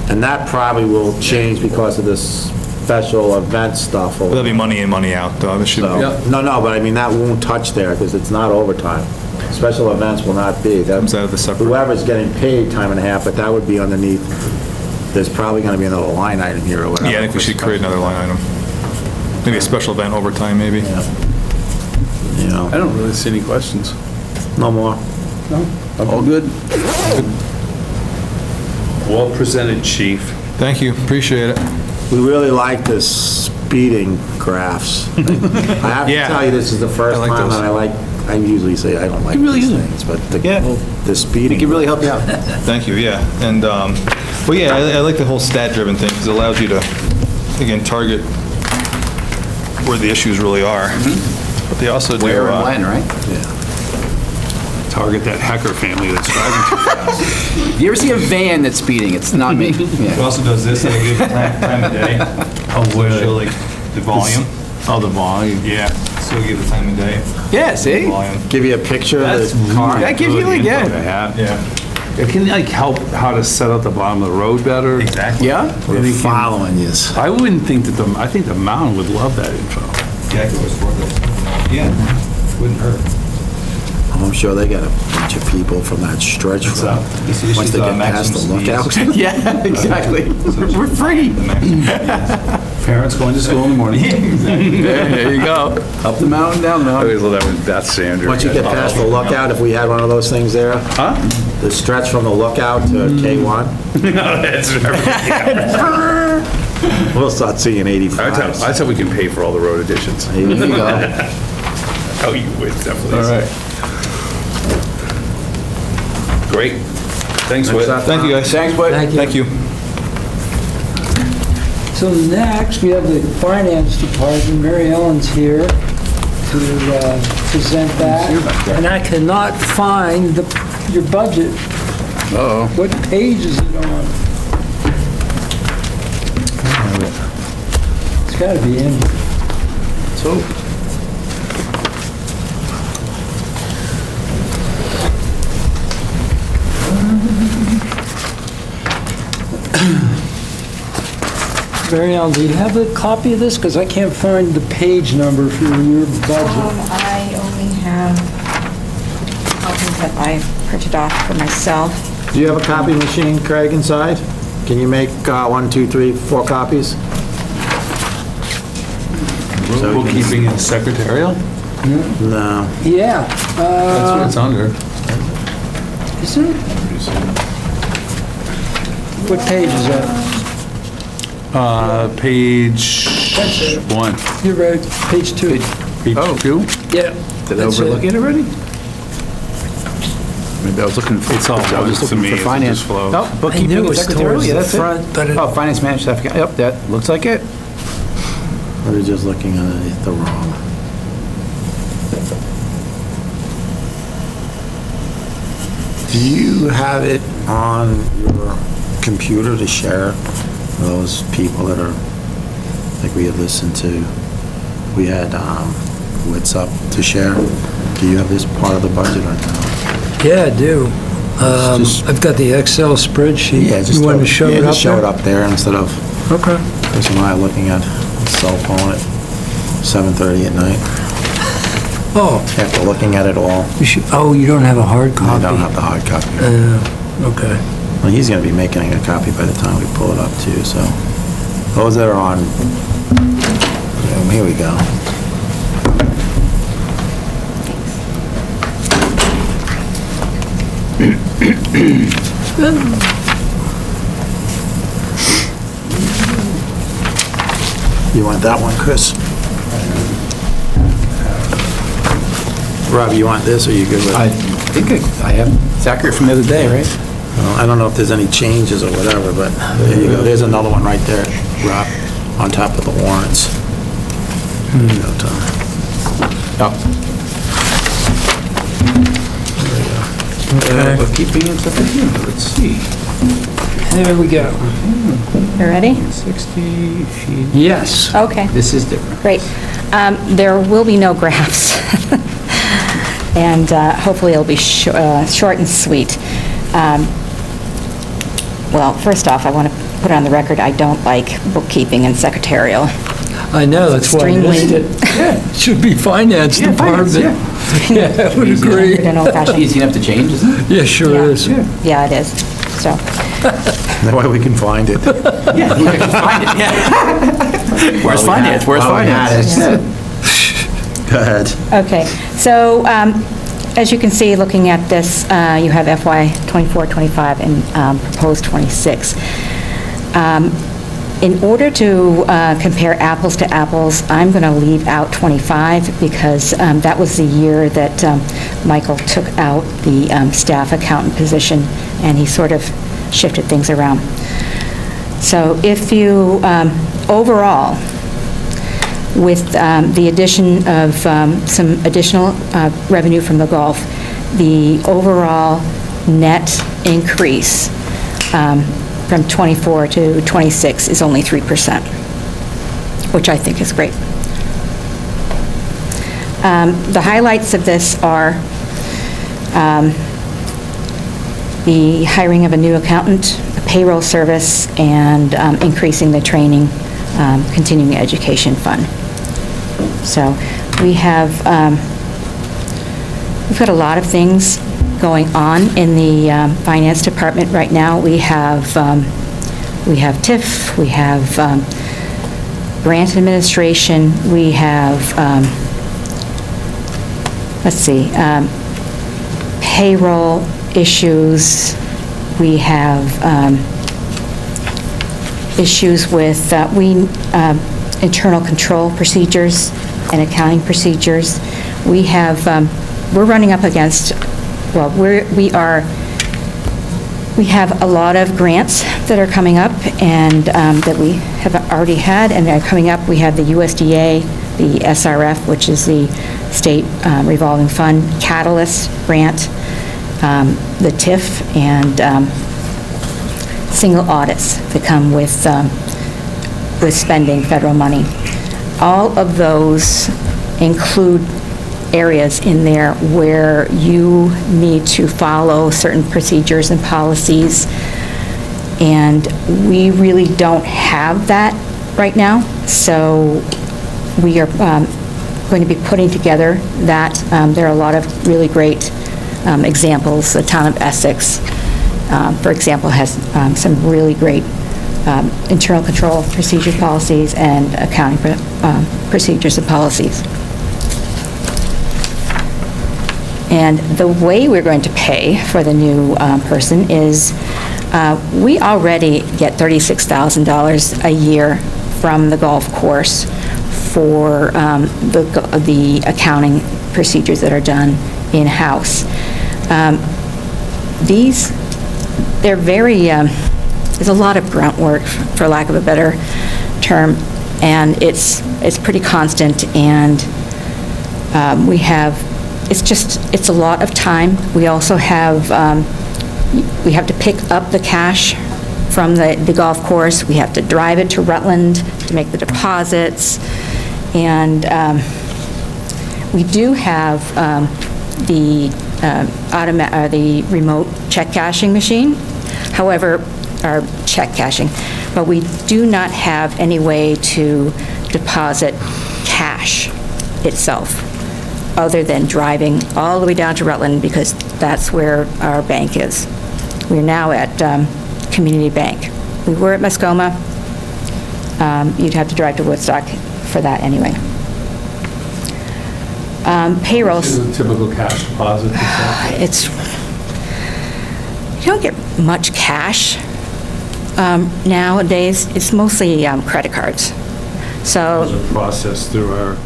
and that probably will change because of this special event stuff. there'll be money in, money out, though. This should be, No, but I mean, that won't touch there because it's not overtime. Special events will not be. Comes out of the separate. Whoever's getting paid time and a half, but that would be underneath, there's probably going to be another line item here or whatever. Yeah, I think we should create another line item. Maybe a special event overtime, maybe. I don't really see any questions. No more. All good? Well presented, chief. Thank you, appreciate it. We really like the speeding graphs. I have to Yeah. tell you, this is the first I like time those. that I usually say I don't like really these use it. things, but Yeah. the speeding. It can really help you out. Thank you, yeah. And, well, yeah, I like the whole stat-driven thing, because it allows you to, again, target where the issues really are. But they also do... Where and when, right? Target that hacker family that's driving too fast. You ever see a van that's speeding? It's not me. It Yeah. also does this, it'll give you time of day. Oh, Show, like, the volume. Oh, the volume. Yeah, so it'll give you the time of day, Yeah, see? volume. Give you a picture of That's the car. That gives you like, info to yeah. have. Yeah. It can like help how to set up the bottom of the road better. Exactly. Yeah? We're following you. I wouldn't think that I think the mountain would love that info. Yeah, I could always forward those. Yeah, wouldn't hurt. I'm sure they got a bunch of people from that stretch What's from, up? once they get past the lookout. Yeah, exactly. We're free. Parents going to school in the morning. There you go. Up the mountain, down the I mountain. always love that with Beth Sanders. Once you get past the lookout, if we had one of those things there, Huh? the stretch from the lookout to K1, No, that's everything. we'll start seeing 85s. That's how we can pay for all the road additions. There you go. Oh, you would definitely. All right. Great. Thanks, Whit. Thank you, guys. Thanks, bud. Thank you. Thank you. So next, we have the finance department. Mary Ellen's here. to present that, and I cannot find your budget. Uh-oh. What page is it on? It's got to be in here. So, Mary Ellen, do you have a copy of this? Because I can't find the page number for your budget. I only have copies that I printed off for myself. Do you have a copy machine, Craig, inside? Can you make 1, 2, 3, 4 copies? bookkeeping and secretarial? No. Yeah. That's what it's under. Is it? What page is that? Page 1. You're right, page 2. Page 2? Yeah. Did I that's overlook it already? Maybe I was looking for. It's all I was ones to looking me for as it finance. just flows. No, I bookkeeping knew it and was secretarial, towards yeah, the that's front, it. but it... Oh, finance manager, staff account, yep, that looks like it. Or you're just looking underneath the wrong. Do you have it on your computer to share those people that are, like we had listened to? We had Wits Up to share. Do you have this part of the budget or no? Yeah, I do. Just- I've got the Excel spreadsheet. Yeah, just You want to show it up just show it there? up there instead of Okay. Chris and I looking at a cell phone at 7:30 at night. Oh, After looking at it all, you should, oh, you don't have a hard I copy? don't have the hard copy. Okay. Well, he's gonna be making a copy by the time we pull it up too, so. Those that are on, here we go. You want that one, Chris? Rob, you want this, or you good with I it? think I have, it's accurate from the other day, right? Well, I don't know if there's any changes or whatever, but there you go. There's another one right there, Rob, on top of the warrants. There you go, Tom. Oh. Bookkeeping and stuff, let's see. There we go. You ready? 60, Yes. Okay, this is different. great. There will be no graphs. And hopefully it'll be short and sweet. Well, first off, I want to put it on the record, I don't like bookkeeping and secretarial. I know, that's why I missed it. Yeah, it should be finance Yeah, finance, department. Yeah, I would agree. I don't know if I should- Easy enough to change, isn't it? Yeah, sure Yeah. is. Yeah, it is. So, That way we can find it. Yeah, you can find it, yeah. Where's finance, where's While we had finance? it. Go ahead. okay. So, as you can see, looking at this, you have FY '24, '25, and proposed '26. In order to compare apples to apples, I'm going to leave out '25 because that was the year that Michael took out the staff accountant position, and he sort of shifted things around. So if you, overall, with the addition of some additional revenue from the Gulf, the overall net increase from '24 to '26 is only 3%, which I think is great. The highlights of this are the hiring of a new accountant, a payroll service, and increasing the training, continuing education fund. So we have, we've got a lot of things going on in the finance department right now. We have TIF, we have grant administration, we have, let's see, payroll issues, we have issues with internal control procedures and accounting procedures. We have, we're running up against, well, we have a lot of grants that are coming up and that we have already had and are coming up. We have the USDA the SRF, which is the State Revolving Fund Catalyst Grant, the TIF, and single audits that come with spending federal money. All of those include areas in there where you need to follow certain procedures and policies, and we really don't have that right now, so we are going to be putting together that. There are a lot of really great examples. The town of Essex, for example, has some really great internal control procedure policies and accounting procedures and policies. And the way we're going to pay for the new person is, we already get $36,000 a year from the golf course for the accounting procedures that are done in-house. They're very, there's a lot of grunt work, for lack of a better term, and it's pretty constant, and it's a lot of time. We also have, we have to pick up the cash from the golf course. We have to drive it to Rutland to make the deposits, and we do have the remote check cashing machine, however, or check cashing, but we do not have any way to deposit cash itself, other than driving all the way down to Rutland, because that's where our bank is. We're now at Community Bank. We were at Mascoma. You'd have to drive to Woodstock for that anyway. Payroll. Is it a typical cash deposit? You don't get much cash nowadays. It's mostly credit cards. So. Those are processed through our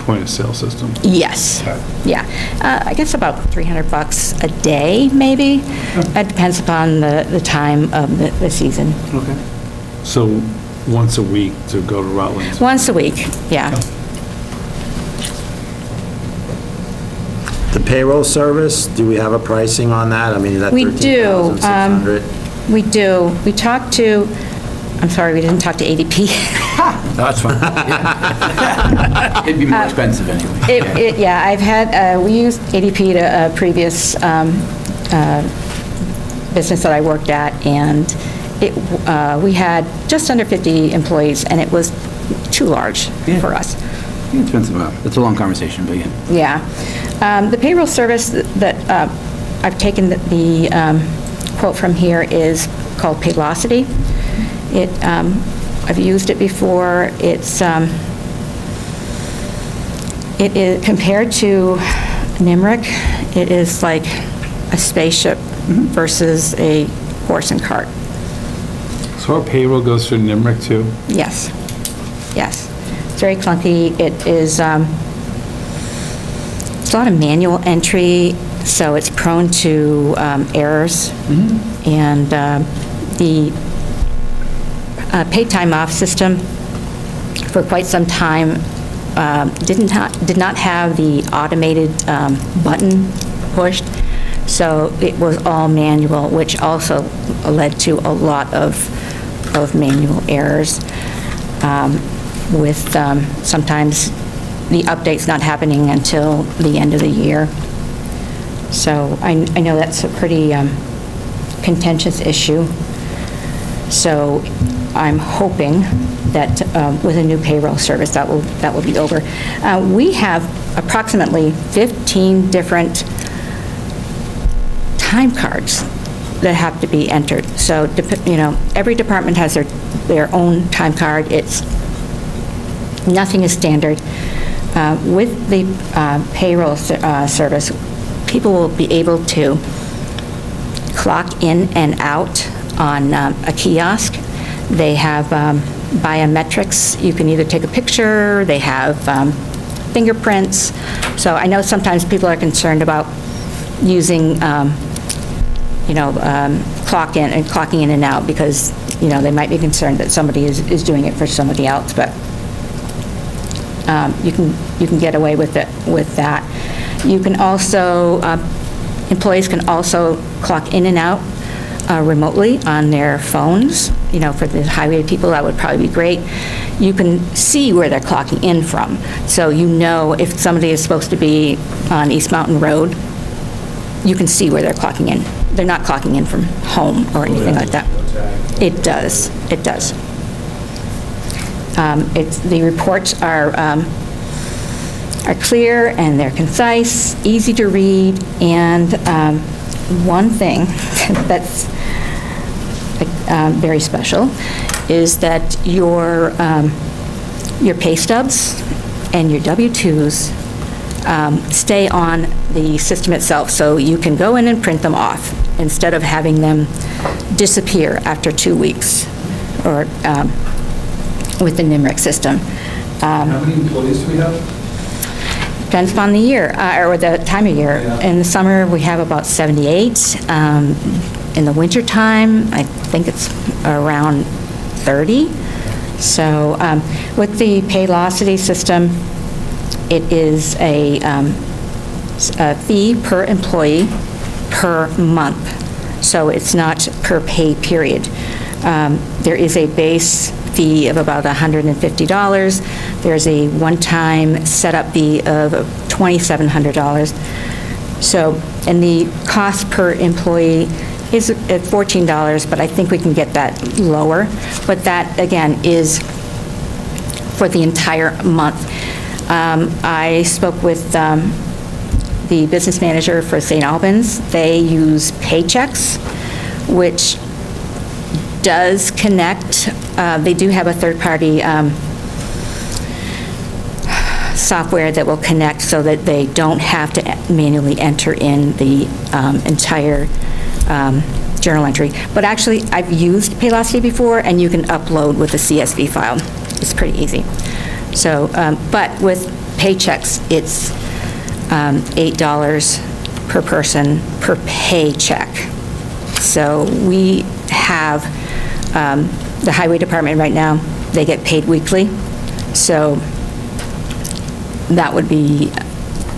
point-of-sale system? Yes, yeah. I guess about $300 a day, maybe. It depends upon the time of the season. Okay. So once a week to go to Rutland? Once a week, yeah. The payroll service, do we have a pricing on that? I mean, that We do. $13,600? We do. We talked to, I'm sorry, we didn't talk to ADP. That's fine. It'd be more expensive anyway. Yeah, I've had, we used ADP to a previous business that I worked at, and we had just under 50 employees, and it was too large for us. Expensive, it's a long conversation, but yeah. Yeah. The payroll service that I've taken the quote from here is called Paylocity. I've used it before. It is, compared to NIMRIC, it is like a spaceship versus a horse and cart. So our payroll goes through NIMRIC too? Yes, yes. It's very clunky. It is, it's a lot of manual entry, so it's prone to errors. And the paid time off system for quite some time did not have the automated button pushed, so it was all manual, which also led to a lot of manual errors, with sometimes the updates not happening until the end of the year. So I know that's a pretty contentious issue. So I'm hoping that with a new payroll service, that will be over. We have approximately 15 different time cards that have to be entered. So, every department has their own time card. Nothing is standard. With the payroll service, people will be able to clock in and out on a kiosk. They have biometrics. You can either take a picture, they have fingerprints. So I know sometimes people are concerned about using, clocking in and out, because, they might be concerned that somebody is doing it for somebody else. But you can get away with it, with that. You can also, employees can also clock in and out remotely on their phones. You know, for the highway people, that would probably be great. You can see where they're clocking in from. So you know if somebody is supposed to be on East Mountain Road, you can see where they're clocking in. They're not clocking in from home or anything like that. It does, it does. The reports are clear and they're concise, easy to read, and one thing that's very special is that your pay stubs and your W-2s stay on the system itself, so you can go in and print them off instead of having them disappear after 2 weeks or with the NIMRIC system. How many employees do we have? Depends upon the year, or the time of year. In the summer, we have about 78. In the wintertime, I think it's around 30. So with the Paylocity system, it is a fee per employee per month. So it's not per pay period. There is a base fee of about $150. There's a one-time setup fee of $2,700. So, and the cost per employee is at $14, but I think we can get that lower. But that, again, is for the entire month. I spoke with the business manager for St. Albans. They use Paychecks, which does connect. They do have a third-party software that will connect so that they don't have to manually enter in the entire journal entry. But actually, I've used Paylocity before, and you can upload with a CSV file. It's pretty easy. So, but with Paychecks, it's $8 per person per paycheck. So we have the highway department right now, they get paid weekly. So that would be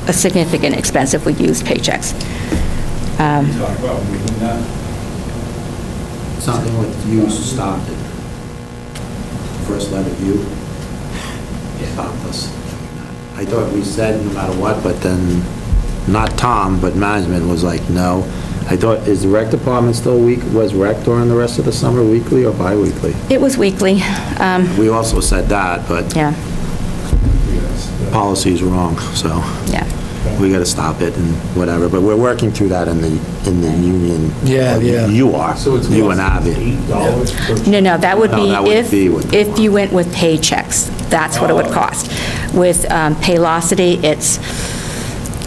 a significant expense if we use Paychecks. Talk about moving that. Something with you stopped it. First letter U. Stopped us. I thought we said no matter what, but then, not Tom, but management was like, no. I thought, is the rec department still was rec during the rest of the summer, weekly or bi-weekly? It was weekly. We also said that, but Yeah, policy's wrong, so yeah. we gotta stop it and whatever, but we're working through that in the union. Yeah, yeah. You are, So it's you and Abby. $8 per. No, that would No, be that would be with the if you went with Paychecks. That's what it would cost. With Paylocity, it's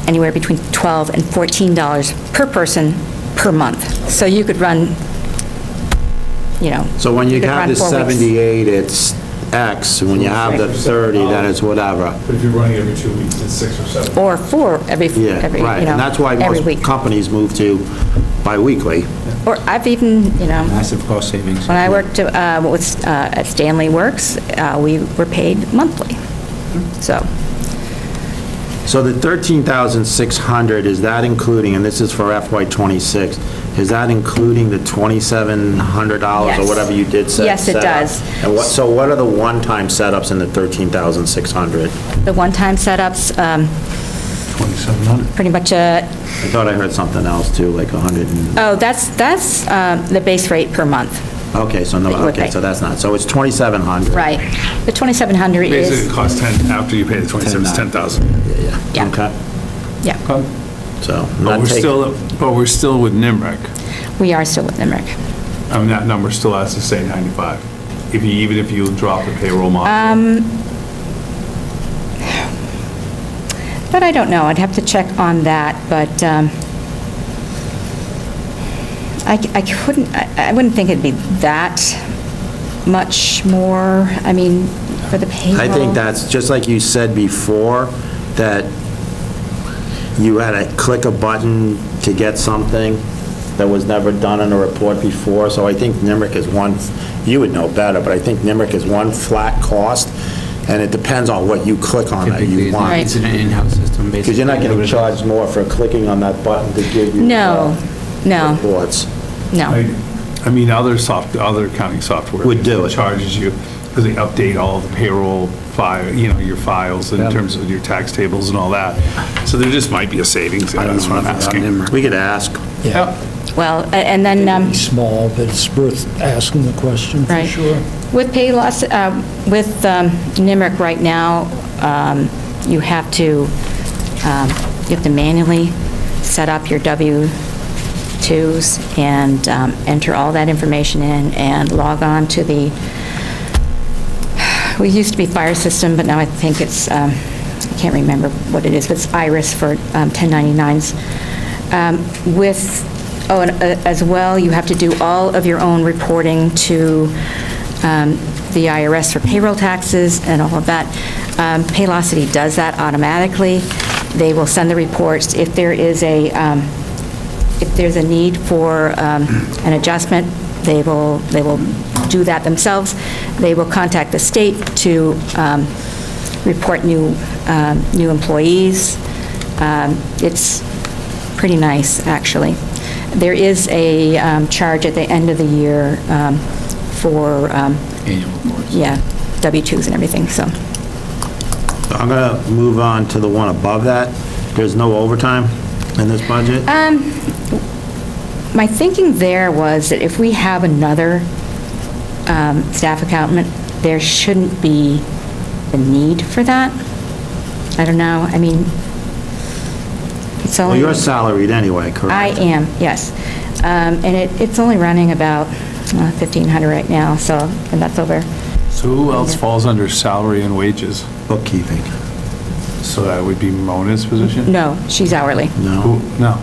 anywhere between $12 and $14 per person per month. So you could run, you know. So when you could have run the 4 weeks. 78, it's X, and when you have the 30, then it's whatever. But if you're running every 2 weeks, it's 6 or 7. Or 4 every, Yeah, you right, know, and that's why every most week. companies move to bi-weekly. Or I've even, you know, Massive cost savings. when I worked at Stanley Works, we were paid monthly. So, So the 13,600, is that including, and this is for FY '26, is that including the $2,700 or Yes. whatever you did set? Yes, it set up? does. And so what are the one-time setups in the 13,600? the one-time setups, 2,700. pretty much, I thought I heard something else too, like 100 and, oh, that's the base rate per month. okay, so no, That you would okay, pay. so that's not, so it's 2,700. Right. The 2,700 Basically, is, it costs 10, after you pay the 27, it's 10,000. yeah, Okay, yeah. so. But not we're take- still with NIMRIC. We are still with NIMRIC. I mean, that number still has to stay 95, even if you drop the payroll module. But I don't know, I'd have to check on that, but I couldn't, I wouldn't think it'd be that much more, I mean, for the payroll. I think that's, just like you said before, that you had to click a button to get something that was never done in a report before, so I think NIMRIC is one, you would know better, but I think NIMRIC is one flat cost, And it depends on what you click on that you want. Right. It's an in-house system, basically. Because you're not getting charged more for clicking on that button to give you No, no, reports. no. I mean, other accounting software. Would do it. Charges you, because they update all the payroll file, your files in terms of your tax tables and all that. So there just might be a savings there, that's what I'm asking. We could ask. Yeah, Well, and then, it's small, but it's worth asking the question for Right. sure. with pay loss, with NIMRIC right now, you have to manually set up your W-2s and enter all that information in and log on to the, we used to be Fire System, but now I think it's, I can't remember what it is, but it's IRIS for 1099s. And as well, you have to do all of your own reporting to the IRS for payroll taxes and all of that. Paylocity does that automatically. They will send the reports. If there's a need for an adjustment, they will do that themselves. They will contact the state to report new employees. It's pretty nice, actually. There is a charge at the end of the year for, Annual reports. yeah, W-2s and everything, so. I'm going to move on to the one above that. There's no overtime in this budget? My thinking there was that if we have another staff accountant, there shouldn't be a need for that. I don't know, I mean, it's Well, only... you're salaried anyway, correct? I am, yes. And it's only running about 1,500 right now, so, and that's over. So who else falls under salary and wages? Bookkeeping. So that would be Mona's position? No, she's hourly, No?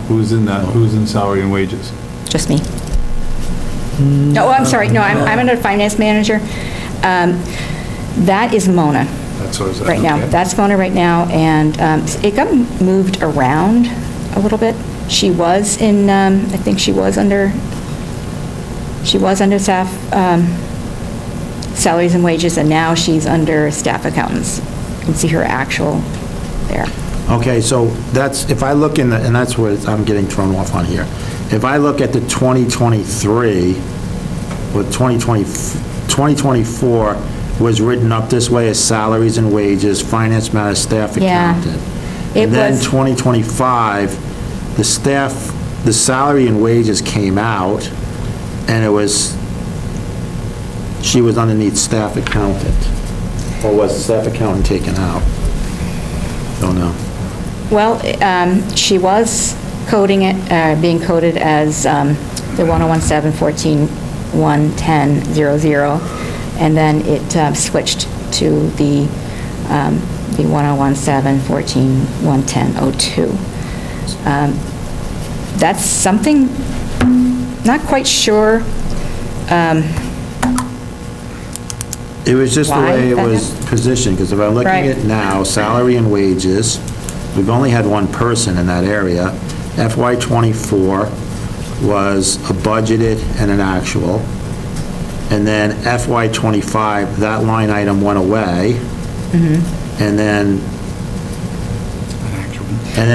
Who's in that, who's in salary and wages? just me. No, I'm sorry, no, I'm under finance manager. That is Mona That's what I was right now. okay. That's Mona right now, and it got moved around a little bit. She was in, I think she was under staff salaries and wages, and now she's under staff accountants. You can see her actual there. Okay, so that's, if I look in the, and that's where I'm getting thrown off on here. If I look at the 2023, with 2024 was written up this way as salaries and wages, finance manager, staff Yeah. accountant. It And then was- 2025, the salary and wages came out, and it was, she was underneath staff accountant. Or was staff accountant taken out? Don't know. Well, she was coding it, being coded as the 1017-14-110-00, and then it switched to the 1017-14-110-02. That's something, not quite sure. It was just the Why way it that was positioned, because if I'm looking Right. at now, salary and wages, we've only had one person in that area. FY '24 was a budgeted and an actual. And then FY '25, that line item went away. And then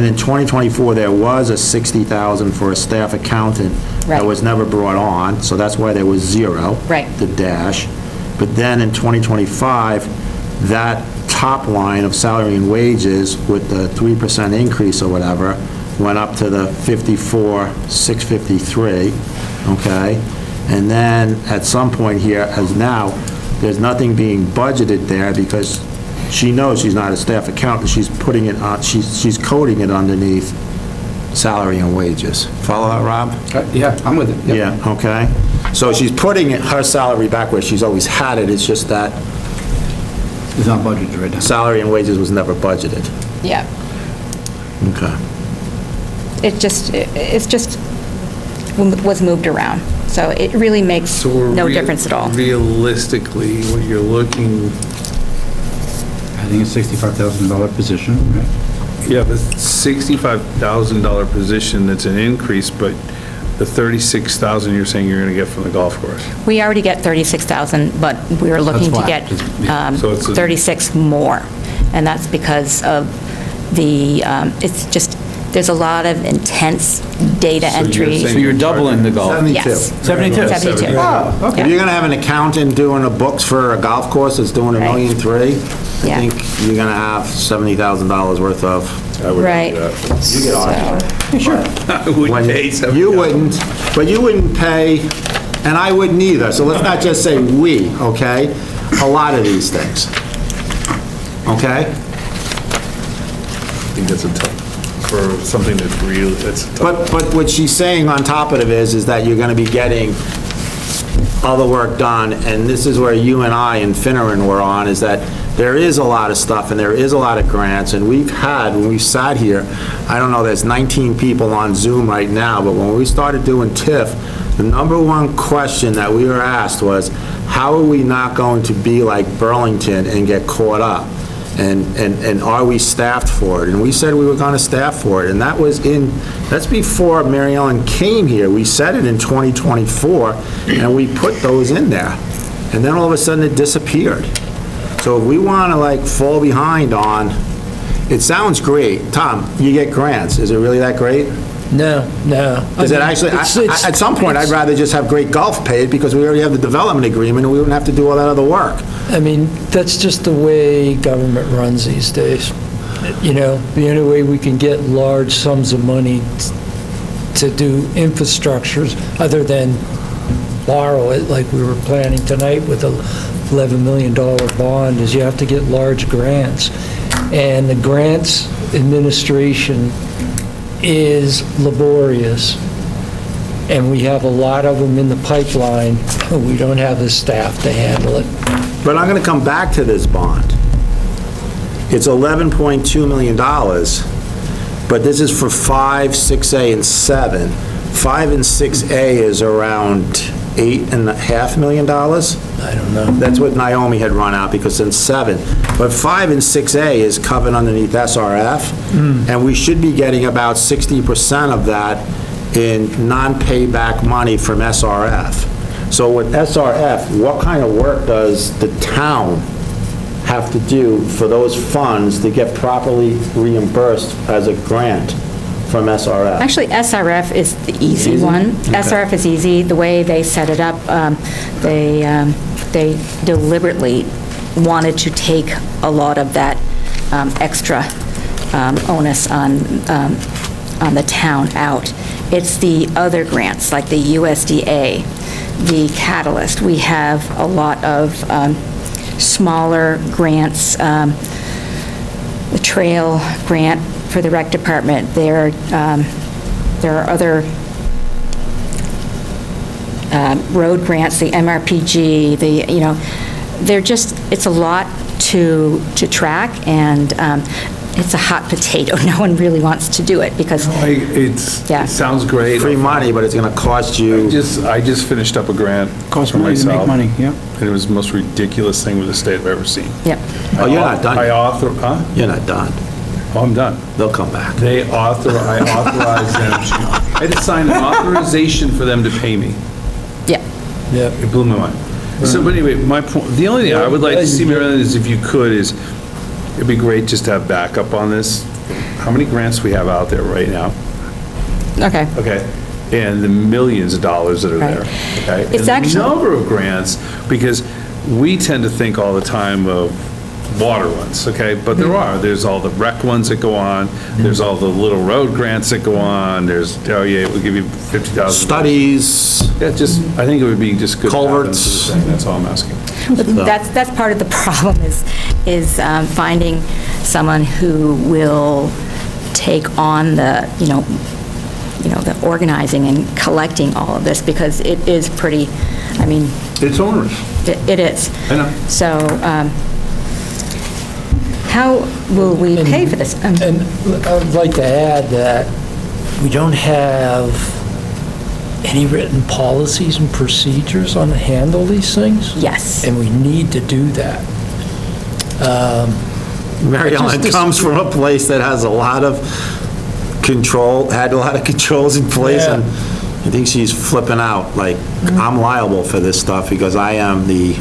in 2024, there was a $60,000 for a staff accountant that Right. was never brought on, so that's why there was zero. Right. The dash. But then in 2025, that top line of salary and wages with the 3% increase or whatever went up to the 54,653, okay? And then at some point here, as now, there's nothing being budgeted there because she knows she's not a staff accountant, she's putting it on, she's coding it underneath salary and wages. Follow that, Rob? Yeah, I'm with it. Yep. Yeah, okay. So she's putting her salary back where she's always had it, it's just that It's not budgeted right now. salary and wages was never budgeted. Yeah. Okay. It's just was moved around. So it really makes So we're no difference at all. Realistically, what you're looking, I think it's $65,000 position, right? yeah, the $65,000 position, that's an increase, but the 36,000 you're saying you're going to get from the golf course? We already get 36,000, but we're looking to get So it's a- 36 more. And that's because of the, it's just, there's a lot of intense data entry. So you're doubling the golf? 72. Yes. 72? 72. Oh, okay. If you're gonna have an accountant doing the books for a golf course that's doing Right. $1,300,000, I Yeah. think you're gonna have $70,000 worth of. I would Right. do that. You get on. I wouldn't When pay 70,000. you wouldn't, but you wouldn't pay, and I wouldn't either, so let's not just say we, okay? A lot of these things. Okay? I think that's a tough, for something that's real, that's tough. But what she's saying on top of it is that you're gonna be getting all the work done, and this is where you and I and Finneran were on, is that there is a lot of stuff, and there is a lot of grants, and we've had, when we sat here, I don't know, there's 19 people on Zoom right now, but when we started doing TIF, the number one question that we were asked was, how are we not going to be like Burlington and get caught up? And are we staffed for it? And we said we were going to staff for it, and that's before Mary Ellen came here. We said it in 2024, and we put those in there. And then all of a sudden, it disappeared. So if we want to like fall behind on, it sounds great. Tom, you get grants. Is it really that great? No. Is it actually, at some point, I'd rather just have Great Gulf paid because we already have the development agreement and we wouldn't have to do all that other work. I mean, that's just the way government runs these days. You know, the only way we can get large sums of money to do infrastructures, other than borrow it like we were planning tonight with a $11 million bond, is you have to get large grants. And the grants administration is laborious, and we have a lot of them in the pipeline. We don't have the staff to handle it. But I'm going to come back to this bond. It's $11.2 million, but this is for 5, 6A, and 7. 5 and 6A is around $8.5 million. I don't know. That's what Naomi had run out, because it's 7. But 5 and 6A is covered underneath SRF, and we should be getting about 60% of that in non-payback money from SRF. So with SRF, what kind of work does the town have to do for those funds to get properly reimbursed as a grant from SRF? Actually, SRF is the easy one. SRF is easy. The way they set it up, they deliberately wanted to take a lot of that extra onus on the town out. It's the other grants, like the USDA, the Catalyst. We have a lot of smaller grants, the Trail Grant for the Rec Department. There are other road grants, the MRPG, they're just, it's a lot to track, and it's a hot potato. No one really wants to do it because, Yeah. It sounds great. Free money, but it's going to cost you. I just finished up a grant Costs for money to make myself, money, yeah. and it was the most ridiculous thing with the state I've ever seen. yep. Oh, you're not done. Huh? You're not done. Oh, I'm done. They'll come back. I authorized them, I had to sign an authorization for them to pay me. Yeah. Yeah. It blew my mind. So, but anyway, my point, the only thing I would like to see, Mary Ellen, is if you could, is it'd be great just to have backup on this. How many grants we have out there right now? Okay. Okay, and the millions of dollars that are there, Right. okay? It's And actually- the number of grants, because we tend to think all the time of water ones, okay? But there's all the rec ones that go on, there's all the little road grants that go on, there's, oh yeah, we'll give you $50,000. Studies, Yeah, just, I think it would be just good to have them Culverts. sort of thing, that's all I'm asking. But that's part of the problem is finding someone who will take on the organizing and collecting all of this, because it is pretty, I mean, It's onerous. it is. I know. So, how will we pay for this? And I'd like to add that we don't have any written policies and procedures on how to handle these things. Yes. And we need to do that. Mary Ellen Just- comes from a place that has a lot of control, had a lot of controls in place, Yeah. and I think she's flipping out, like, I'm liable for this stuff because I am the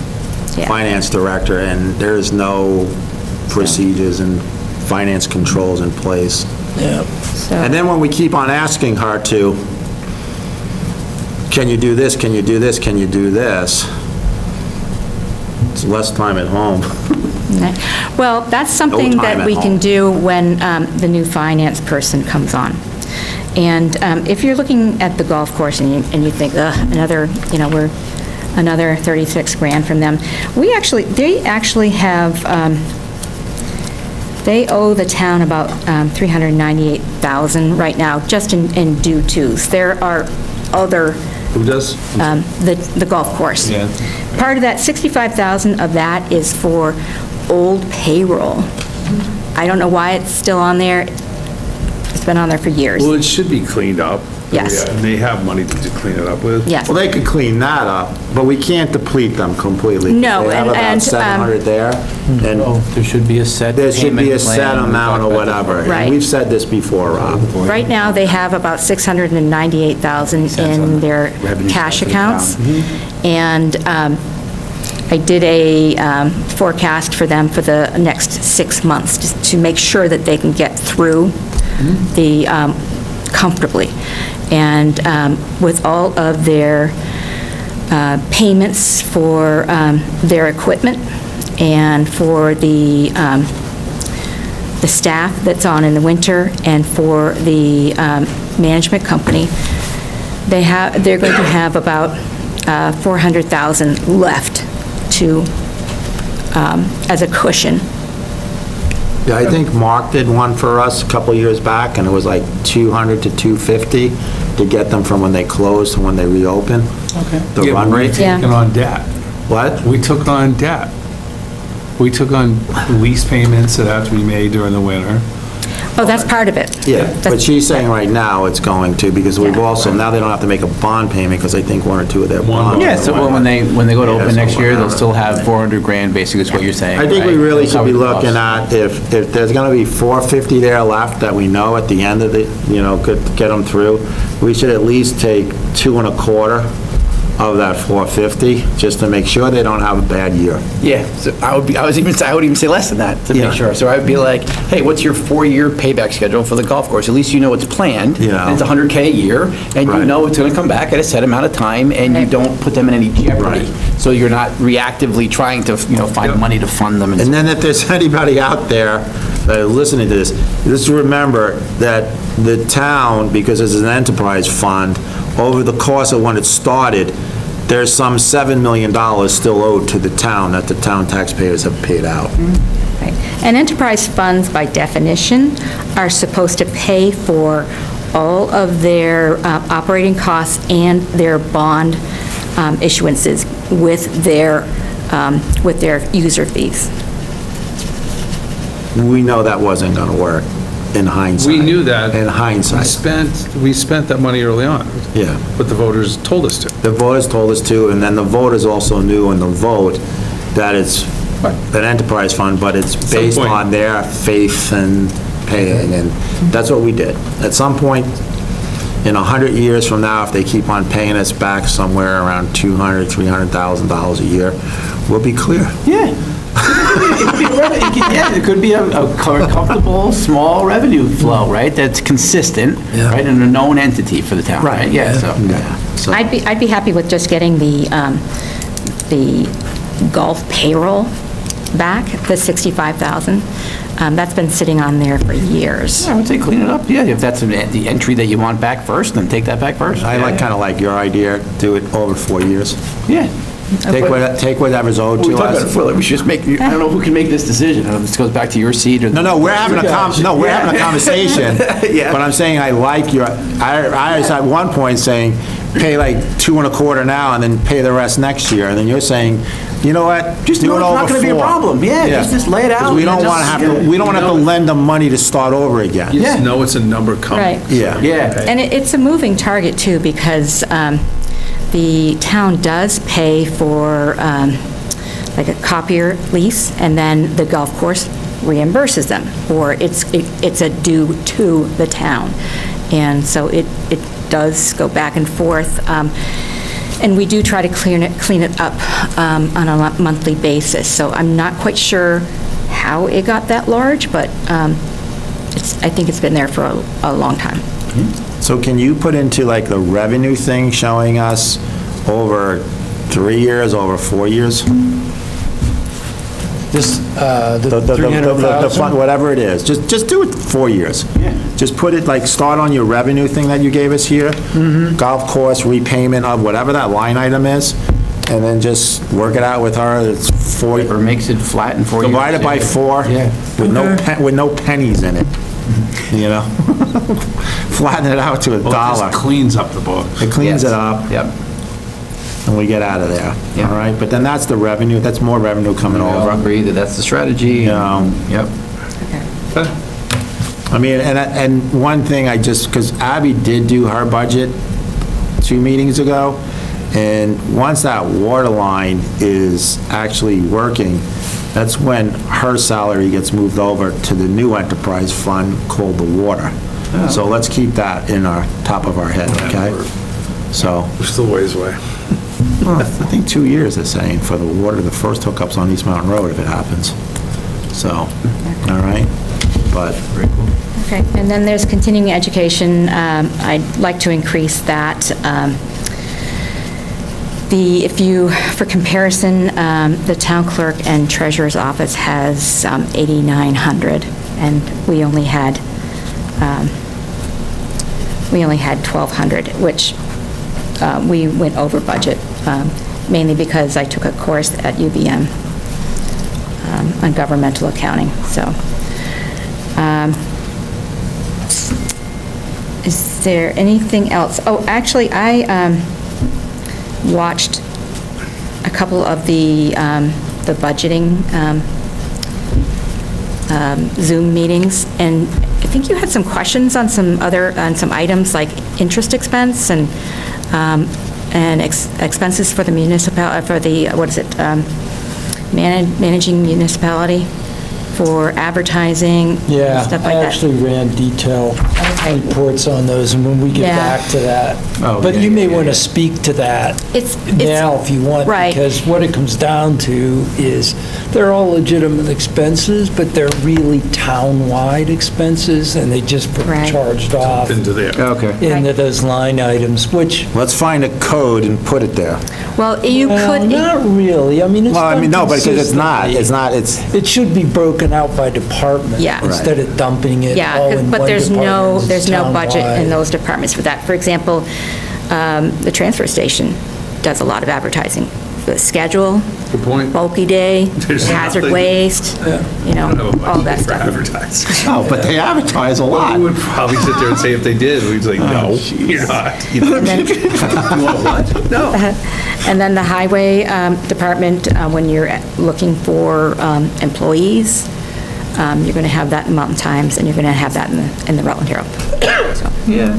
Yeah. finance director, and there's no procedures and finance controls in place. Yeah. So- And then when we keep on asking her to, can you do this, can you do this, can you do this? It's less time at home. Well, that's something time that at we can home. do when the new finance person comes on. And if you're looking at the golf course and you think, ugh, we're another 36 grand from them, they actually have, they owe the town about $398,000 right now, just in due tos. There are other, Who does? the golf course. Yeah. Part of that, $65,000 of that is for old payroll. I don't know why it's still on there. It's been on there for years. Well, it should be cleaned up. Yes. And they have money to clean it up with. Yes. Well, they could clean that up, but we can't deplete them completely. No, They have and- about 700 there, and There should be a set there should be a payment set plan. We amount talked or about that whatever. before. Right. And we've said this before, Rob. Right now, they have about $698,000 in their cash accounts. And I did a forecast for them for the next 6 months, just to make sure that they can get through the, comfortably. And with all of their payments for their equipment and for the staff that's on in the winter and for the management company, they're going to have about $400,000 left to, as a cushion. Yeah, I think Mark did one for us a couple of years back, and it was like 200 to 250 to get them from when they close to when they reopen. Okay. The Yeah, run but we rate. took Yeah. it on debt. What? We took on debt. We took on lease payments that have to be made during the winter. Oh, that's part of it. Yeah, but That's- she's saying right now it's going to, because we've Yeah. also, now they don't have to make a bond payment, because I think one or two of their bonds. Yeah, so when they go to Yeah, open so next year, they'll whatever. still have 400 grand, basically, is what you're saying, I think we right? really That's should how be it costs. looking at, if there's gonna be 450 there left that we know at the end of the, could get them through, we should at least take 2.25 of that 450, just to make sure they don't have a bad year. Yeah, so I would even say less than that, to Yeah. make sure. So I would be like, hey, what's your 4-year payback schedule for the golf course? At least you know it's planned. Yeah. And it's $100K a year, and you Right. know it's gonna come back at a set amount of time, and you don't put them in any jeopardy. Right. So you're not reactively trying to, find money to fund them. And then if there's anybody out there that is listening to this, just remember that the town, because it's an enterprise fund, over the course of when it started, there's some $7 million still owed to the town that the town taxpayers have paid out. Right. And enterprise funds, by definition, are supposed to pay for all of their operating costs and their bond issuances with their user fees. We know that wasn't gonna work in hindsight. We knew that. In hindsight, We spent that money early on. yeah. But the voters told us to. The voters told us to, and then the voters also knew in the vote that it's an enterprise fund, but it's based point. on their faith and paying, and that's what we did. At some point, in 100 years from now, if they keep on paying us back somewhere around $200,000, $300,000 a year, we'll be clear. Yeah. Yeah, it could be a comfortable, small revenue flow, right? That's consistent, right, and a known entity for the town, right? Yeah, so. So- I'd be happy with just getting the golf payroll back, the $65,000. That's been sitting on there for years. I would say clean it up, yeah, if that's the entry that you want back first, then take that back first. I kind of like your idea, do it over 4 years. Yeah. Take whatever's owed We to talked about it us. before, we should just make, I don't know who can make this decision, I don't know if this goes back to your seat or. No, we're having a conversation. Yeah. But I'm saying I like I was at one point saying, pay like 2.25 now and then pay the rest next year. And then you're saying, you know what? Just do know it it's over not gonna be a 4. problem. Yeah, just lay it out 'Cause we and don't just- want to have to, we don't want to have to lend them money to start over again. You just know it's a number coming. Right. Yeah. Yeah. And it's a moving target, too, because the town does pay for, like, a copier lease, and then the golf course reimburses them, or it's a due to the town. And so does go back and forth. And we do try to clean it up on a monthly basis. So I'm not quite sure how it got that large, but I think it's been there for a long time. So can you put into like the revenue thing showing us over 3 years, over 4 years? This, the The 300,000? fund, whatever it is, just do it 4 years. Just put it, like, start on your revenue thing that you gave us here, golf course repayment of whatever that line item is, and then just work it out with her, it's 40, Or makes it flat in 4 years. divide it by 4, Yeah. with no pennies in it, you know? Flatten it out to Well, it $1. just cleans up the books. It cleans Yes. it up, Yep. and we get out of there, Yeah. all right? But then that's the revenue, that's more revenue coming We all over. agree that that's the strategy. Yeah. Yep. I mean, and one thing I just, because Abby did do her budget 2 meetings ago, and once that water line is actually working, that's when her salary gets moved over to the new enterprise fund called the water. So let's keep that in our, top of our head, okay? So, We're still ways away. I think 2 years they're saying for the water, the first hookups on East Mountain Road if it happens. So, all right, but. Okay, and then there's continuing education. I'd like to increase that. For comparison, the town clerk and treasurer's office has 8,900, and we only had 1,200, which we went over budget, mainly because I took a course at UVM on governmental accounting, so. Is there anything else? Oh, actually, I watched a couple of the budgeting Zoom meetings, and I think you had some questions on some items like interest expense and expenses for the managing municipality for advertising, Yeah, stuff I like that. actually ran detail reports on those, and when we get Yeah. back to that. Oh, But yeah, you may yeah, want to yeah. speak to that It's now if you want. right. Because what it comes down to is, they're all legitimate expenses, but they're really town-wide expenses, and they just put Right. charged off Into there. Okay. into those line items, which, Let's find a code and put it there. Well, you could, not really, I mean, it's Well, I mean, no, done but because it's not, consistently. it's, It should be broken out by department. Yeah. Instead of dumping it all yeah, in one but there's no department. budget in It's those departments for that. For example, the transfer station does a lot of advertising. The schedule, Good point. bulky day, There's hazard nothing. waste, you know, I don't have a all that budget for stuff. advertising. no, but they advertise a We lot. would probably sit there and say if they did, we'd say, no, you're not. You know? And then- You want what? No. And then the highway department, when you're looking for employees, you're going to have that in Mountain Times, and you're going to have that in the Rutland Herald. So, Yeah.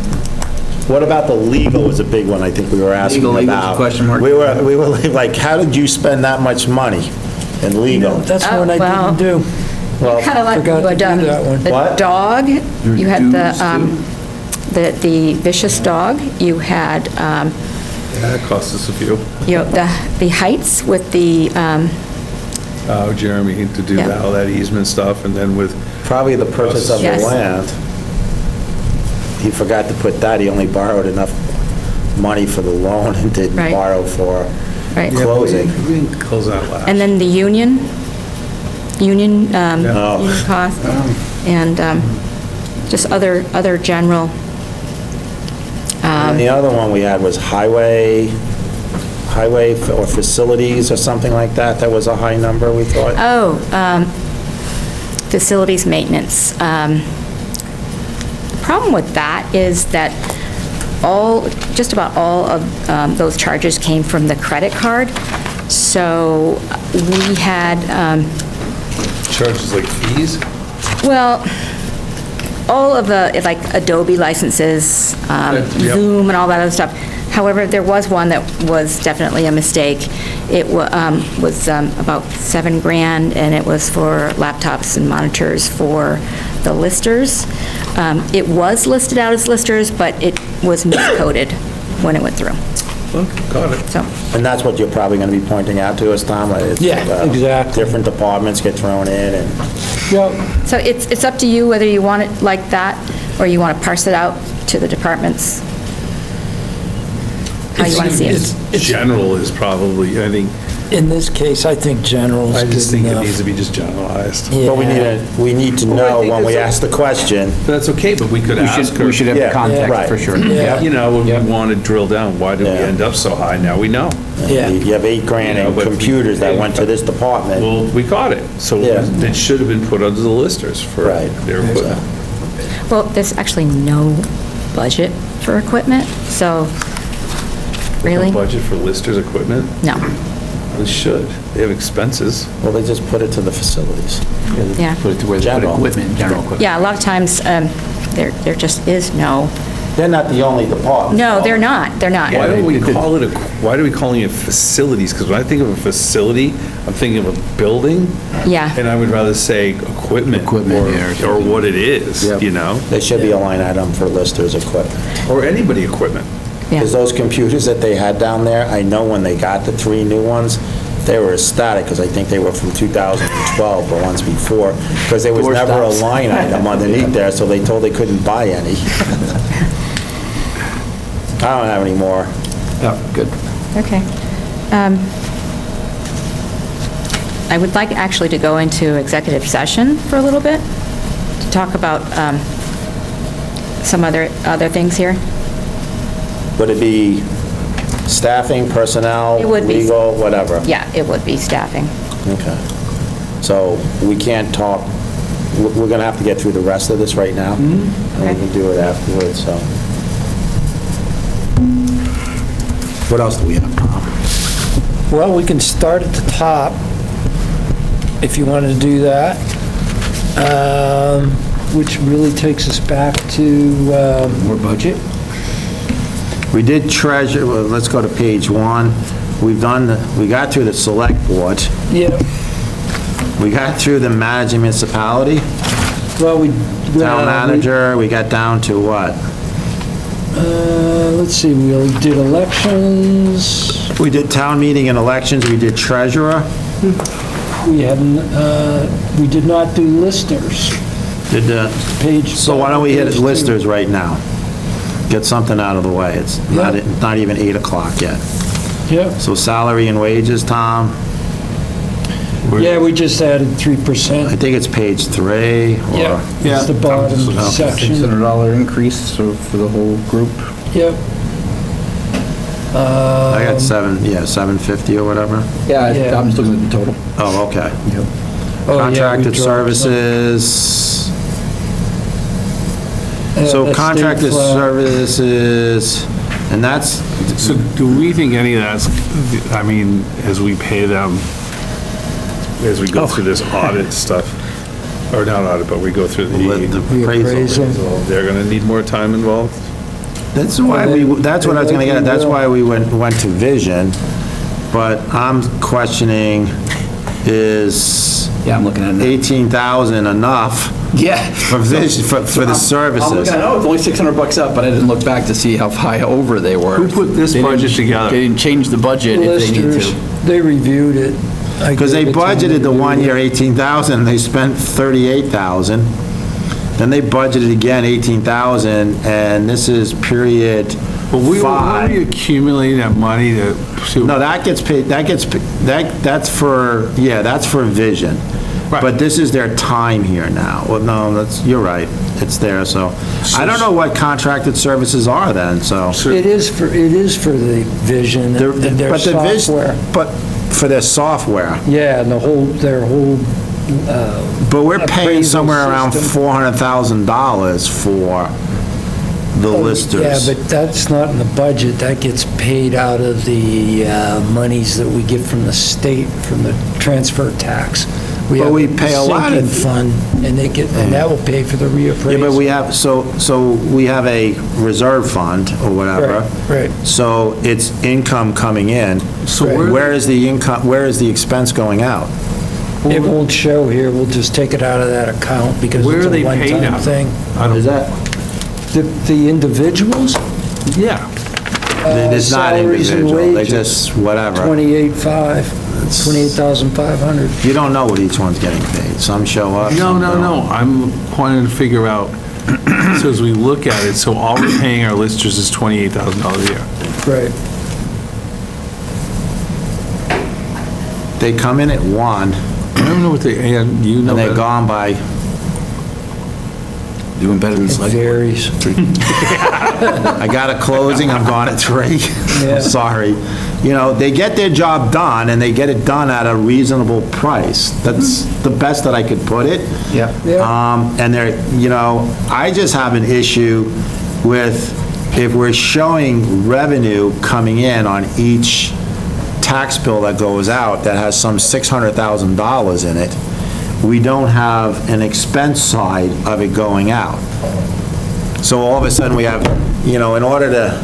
What about the legal was a big one I think we were asking Legal's a about. question mark. We were like, how did you spend that much money in legal? That's Oh, one I well. didn't do. Well, kind of like Forgot you had to do done that one. the What? dog, you had dues, the vicious dog, you had, Yeah, it cost us a few. you know, the heights with the, Oh, Jeremy, to do Yeah. that, all that easement stuff, and then with, probably the purchase of the Yes. land. He forgot to put that, he only borrowed enough money for the loan and didn't Right. borrow for right. closing. we didn't close out last. And then the union Oh. union cost, and just other general, And the other one we had was highway or facilities or something like that. That was a high number, we thought. facilities maintenance. The problem with that is that just about all of those charges came from the credit card. So we had, Charges like fees? well, all of the, like Adobe licenses, Yep. Zoom and all that other stuff. However, there was one that was definitely a mistake. It was about $7,000, and it was for laptops and monitors for the listers. It was listed out as listers, but it was miscoded when it went through, Got it. so. And that's what you're probably going to be pointing out to us, Tom? It's, Yeah, exactly. Different departments get thrown in, and Yep. So it's up to you whether you want it like that, or you want to parse it out to the departments. How you want to see it. It's- General is probably, I think, In this case, I think general I is just good think it enough. needs to be just generalized. but we need to know when we ask the question. That's okay, but we could ask her. We should have Yeah, the context, right. for sure. Yeah. You know, when we want to drill down, why did we Yeah. end up so high? Now we know. Yeah. You have $8,000 You know, in but- computers that went to this department. Well, we caught it, so Yeah. it should have been put under the listers for Right. their equipment. Well, there's actually no budget for equipment, so, really? No budget for listers equipment? No, They should. They have expenses. Well, they just put it to the facilities. yeah. Put it to where they put General. equipment, general equipment. Yeah, a lot of times, there just is no, They're not the only department. no, they're not, they're not. Why don't we they- call it why are we calling it facilities? Because when I think of a facility, I'm thinking of a building, Yeah, and I would rather say equipment. Equipment, yeah, or Or something. what it is, Yep. you know? There should be a line item for listers equipment. Or anybody equipment. yeah. Because those computers that they had down there, I know when they got the 3 new ones, they were ecstatic, because I think they were from 2012, the ones before, because there was Door never a stops. line item underneath there, so they told they couldn't buy any. I don't have any more. Yeah, good. Okay. I would like actually to go into executive session for a little bit, to talk about some other things here. Would it be staffing, personnel, It would be. legal, whatever? Yeah, it would be staffing. Okay. So we can't talk, we're going to have to get through the rest of this right now, and we Okay. can do it afterwards, so. What else do we have, Tom? Well, we can start at the top, if you want to do that, which really takes us back to, More budget? We did treasure, well, let's go to page 1. We got through the select board. yeah, We got through the managing municipality, well, town manager, we got down to what? Let's see, we did elections, We did town meeting and elections, we did treasurer, we hadn't, we did not do listers, did the, page. so why don't we hit page 2. listers right now? Get something out of the way, it's not even 8 o'clock yet. Yep, So salary and wages, Tom, yeah, we just added I 3%. think it's page 3, or... Yeah, it's the bottom section. $600 increase for the whole group? Yep. I got 750 or whatever. Yeah, Yeah. I'm just looking at the total. Oh, okay. Oh, yeah, we Contracted dropped some. services, Yeah, so that's contracted state flag. services, and that's, So do we think any of that's, I mean, as we pay them, As we go through this audit stuff, or not audit, but we go through the the, appraisal. they're gonna need more time involved? That's why that's what I was gonna get at, that's why we went to vision, but I'm questioning, is Yeah, I'm looking at it now. 18,000 enough Yeah. for vision, for the I'm looking services? at, oh, it's only $600 up, but I didn't look back to see how high over they were. Who put this They didn't- budget together? They didn't change the budget if they need Listers, to. they reviewed it. I Because they gave it to them budgeted the to one do. year 18,000, and they spent 38,000. Then they budgeted again 18,000, and this is period But we 5. accumulating that money to. No, that gets paid, that's for vision. Right. But this is their time here now. Well, no, you're right, it's there, so. I don't know what contracted services are then, so. It is for the vision, and their But the vision, software. but for their software. Yeah, and their whole, But we're paying appraisal somewhere around system. $400,000 for the listers. yeah, but that's not in the budget, that gets paid out of the monies that we get from the state, from the transfer tax. But have we pay a lot of- sinking fund, and that will pay for the reappraisal. Yeah, but we have, so we have a reserve fund or whatever. Right. So it's income coming in. So where is the income, where is the expense going out? It won't show here, we'll just take it out of that account because Where it's are a they paid one-time out? thing. Is that? The individuals, Yeah. It's not salaries and individual, they wages. just, whatever. 28,500. You don't know what each one's getting paid. Some show up. No, some no, don't. no, I'm wanting to figure out, so as we look at it, so all we're paying our listers is $28,000 a year. Right. They come in at 1, I don't know what they, and you know and they're better. gone by, Doing better than It select. varies. I got a closing, I'm gone at 3. Yeah. Sorry. You know, they get their job done, and they get it done at a reasonable price. That's the best that I could put it. Yeah. Yeah. And they're, you know, I just have an issue with if we're showing revenue coming in on each tax bill that goes out that has some $600,000 in it, we don't have an expense side of it going out. So all of a sudden, we have, you know, in order to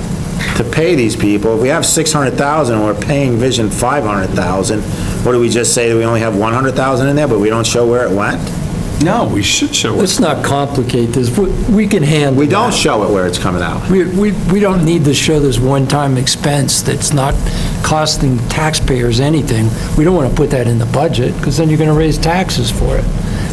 pay these people, if we have 600,000 and we're paying Vision 500,000, what do we just say, that we only have 100,000 in there, but we don't show where it went? No, we should show it. Let's not complicate this. We can handle We don't that. show it where it's coming out. We don't need to show this one-time expense that's not costing taxpayers anything. We don't want to put that in the budget, because then you're going to raise taxes for it,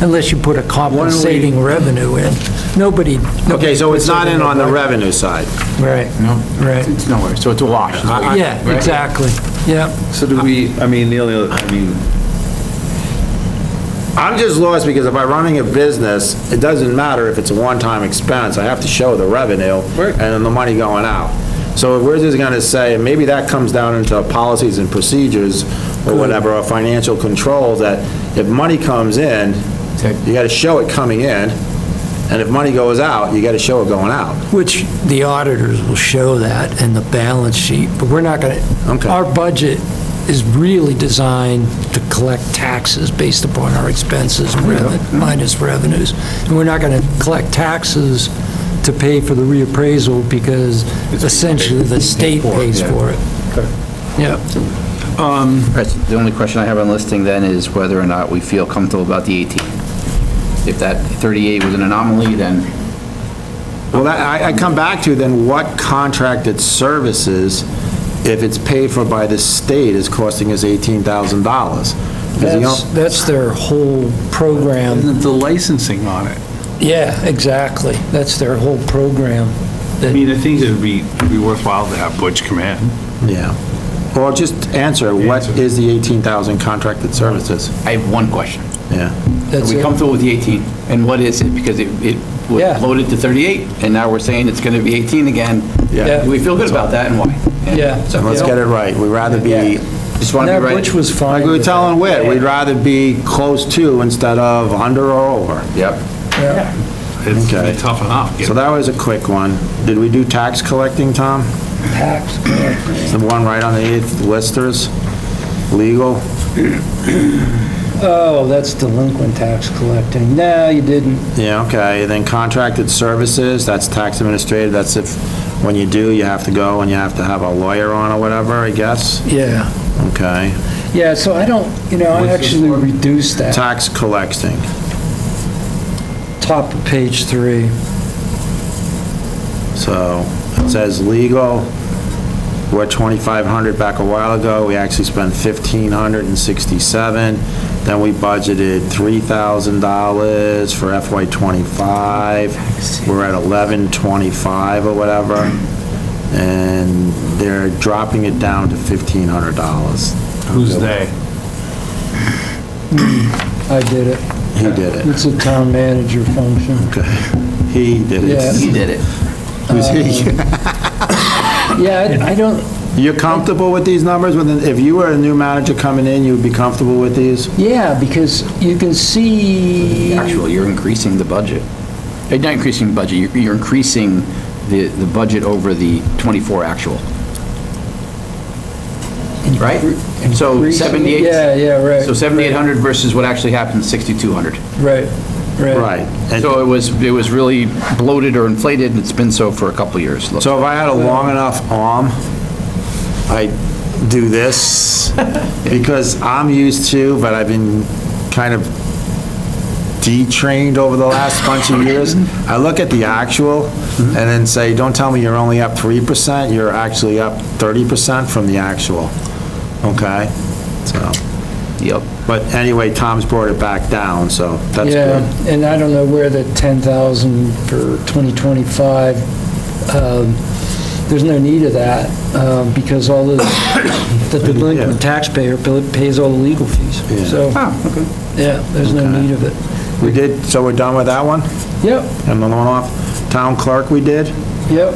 unless you put a compensating revenue in. Nobody. Okay, so it's puts not it in on the budget. revenue side. Right, No, right. it's nowhere, so it's a wash. is what you- Yeah, exactly. Yeah. So do we, I mean, the only, I mean, I'm just lost because if I'm running a business, it doesn't matter if it's a one-time expense, I have to show the revenue and then the money going out. So if we're just gonna say, and maybe that comes down into policies and procedures or whatever, or financial controls, that if money comes in, you gotta show it coming in, and if money goes out, you gotta show it going out. Which the auditors will show that in the balance sheet, but we're not going to, Okay. our budget is really designed to collect taxes based upon our expenses minus revenues. And we're not going to collect taxes to pay for the reappraisal because essentially the state pays for it. Yeah. Right, so the only question I have on listing then is whether or not we feel comfortable about the 18. If that 38 was an anomaly, then Well, I come back to then what contracted services, if it's paid for by the state, is costing us $18,000? That's their whole program. Isn't the licensing on it? Yeah, exactly. That's their whole program. I mean, I think it'd be worthwhile to have Butch come in. Yeah. Or just answer, what Answer. is the 18,000 contracted services? I have one question. Yeah. That's Are we it. comfortable with the 18? And what is it? Because it was Yeah. floated to 38, and now we're saying it's going to be 18 again. Yeah. Do we feel good about that, and why? And Yeah. so- Let's get it right. We'd rather be, Just want to No, be right. Butch was fine. like we were with telling that. Whit, we'd rather be close to instead of under or over. Yep. Yeah. It's gonna Okay. be tough enough. So that was a quick one. Did we do tax collecting, Tom? Tax collecting. The one right underneath listers, legal? Oh, that's delinquent tax collecting. No, you didn't. Yeah, okay. Then contracted services, that's tax administrative. That's if, when you do, you have to go and you have to have a lawyer on or whatever, I guess? Yeah. Okay. Yeah, so I don't, I actually reduced that. Tax collecting. Top of page 3. So it says legal, we're 2,500 back a while ago, we actually spent 1,567. Then we budgeted $3,000 for FY '25. We're at 1,125 or whatever. And they're dropping it down to $1,500. Who's they? I did it. He did it. It's a town manager function. Okay. He did Yeah. it. He did it. Who's he? Yeah, I don't, You're comfortable with these numbers? If you were a new manager coming in, you would be comfortable with these? yeah, because you can see, Actually, you're increasing the budget. Not increasing the budget, you're increasing the budget over the 24 actual. Right? So 78. yeah, right. So 7,800 versus what actually happened, 6,200. Right. Right. And So it was really bloated or inflated, and it's been so for a couple of years. so if I had a long enough arm, I'd do this, because I'm used to, but I've been kind of detrained over the last bunch of years. I look at the actual and then say, don't tell me you're only up 3%, you're actually up 30% from the actual, okay? So, Yep. but anyway, Tom's brought it back down, so that's Yeah, good. and I don't know where the 10,000 for 2025, there's no need of that, because all the delinquent taxpayer pays all the legal fees. Yeah. So, yeah, there's no Okay. need of it. We did, so we're done with that one? Yep, And the loan off? Town clerk we did? yep,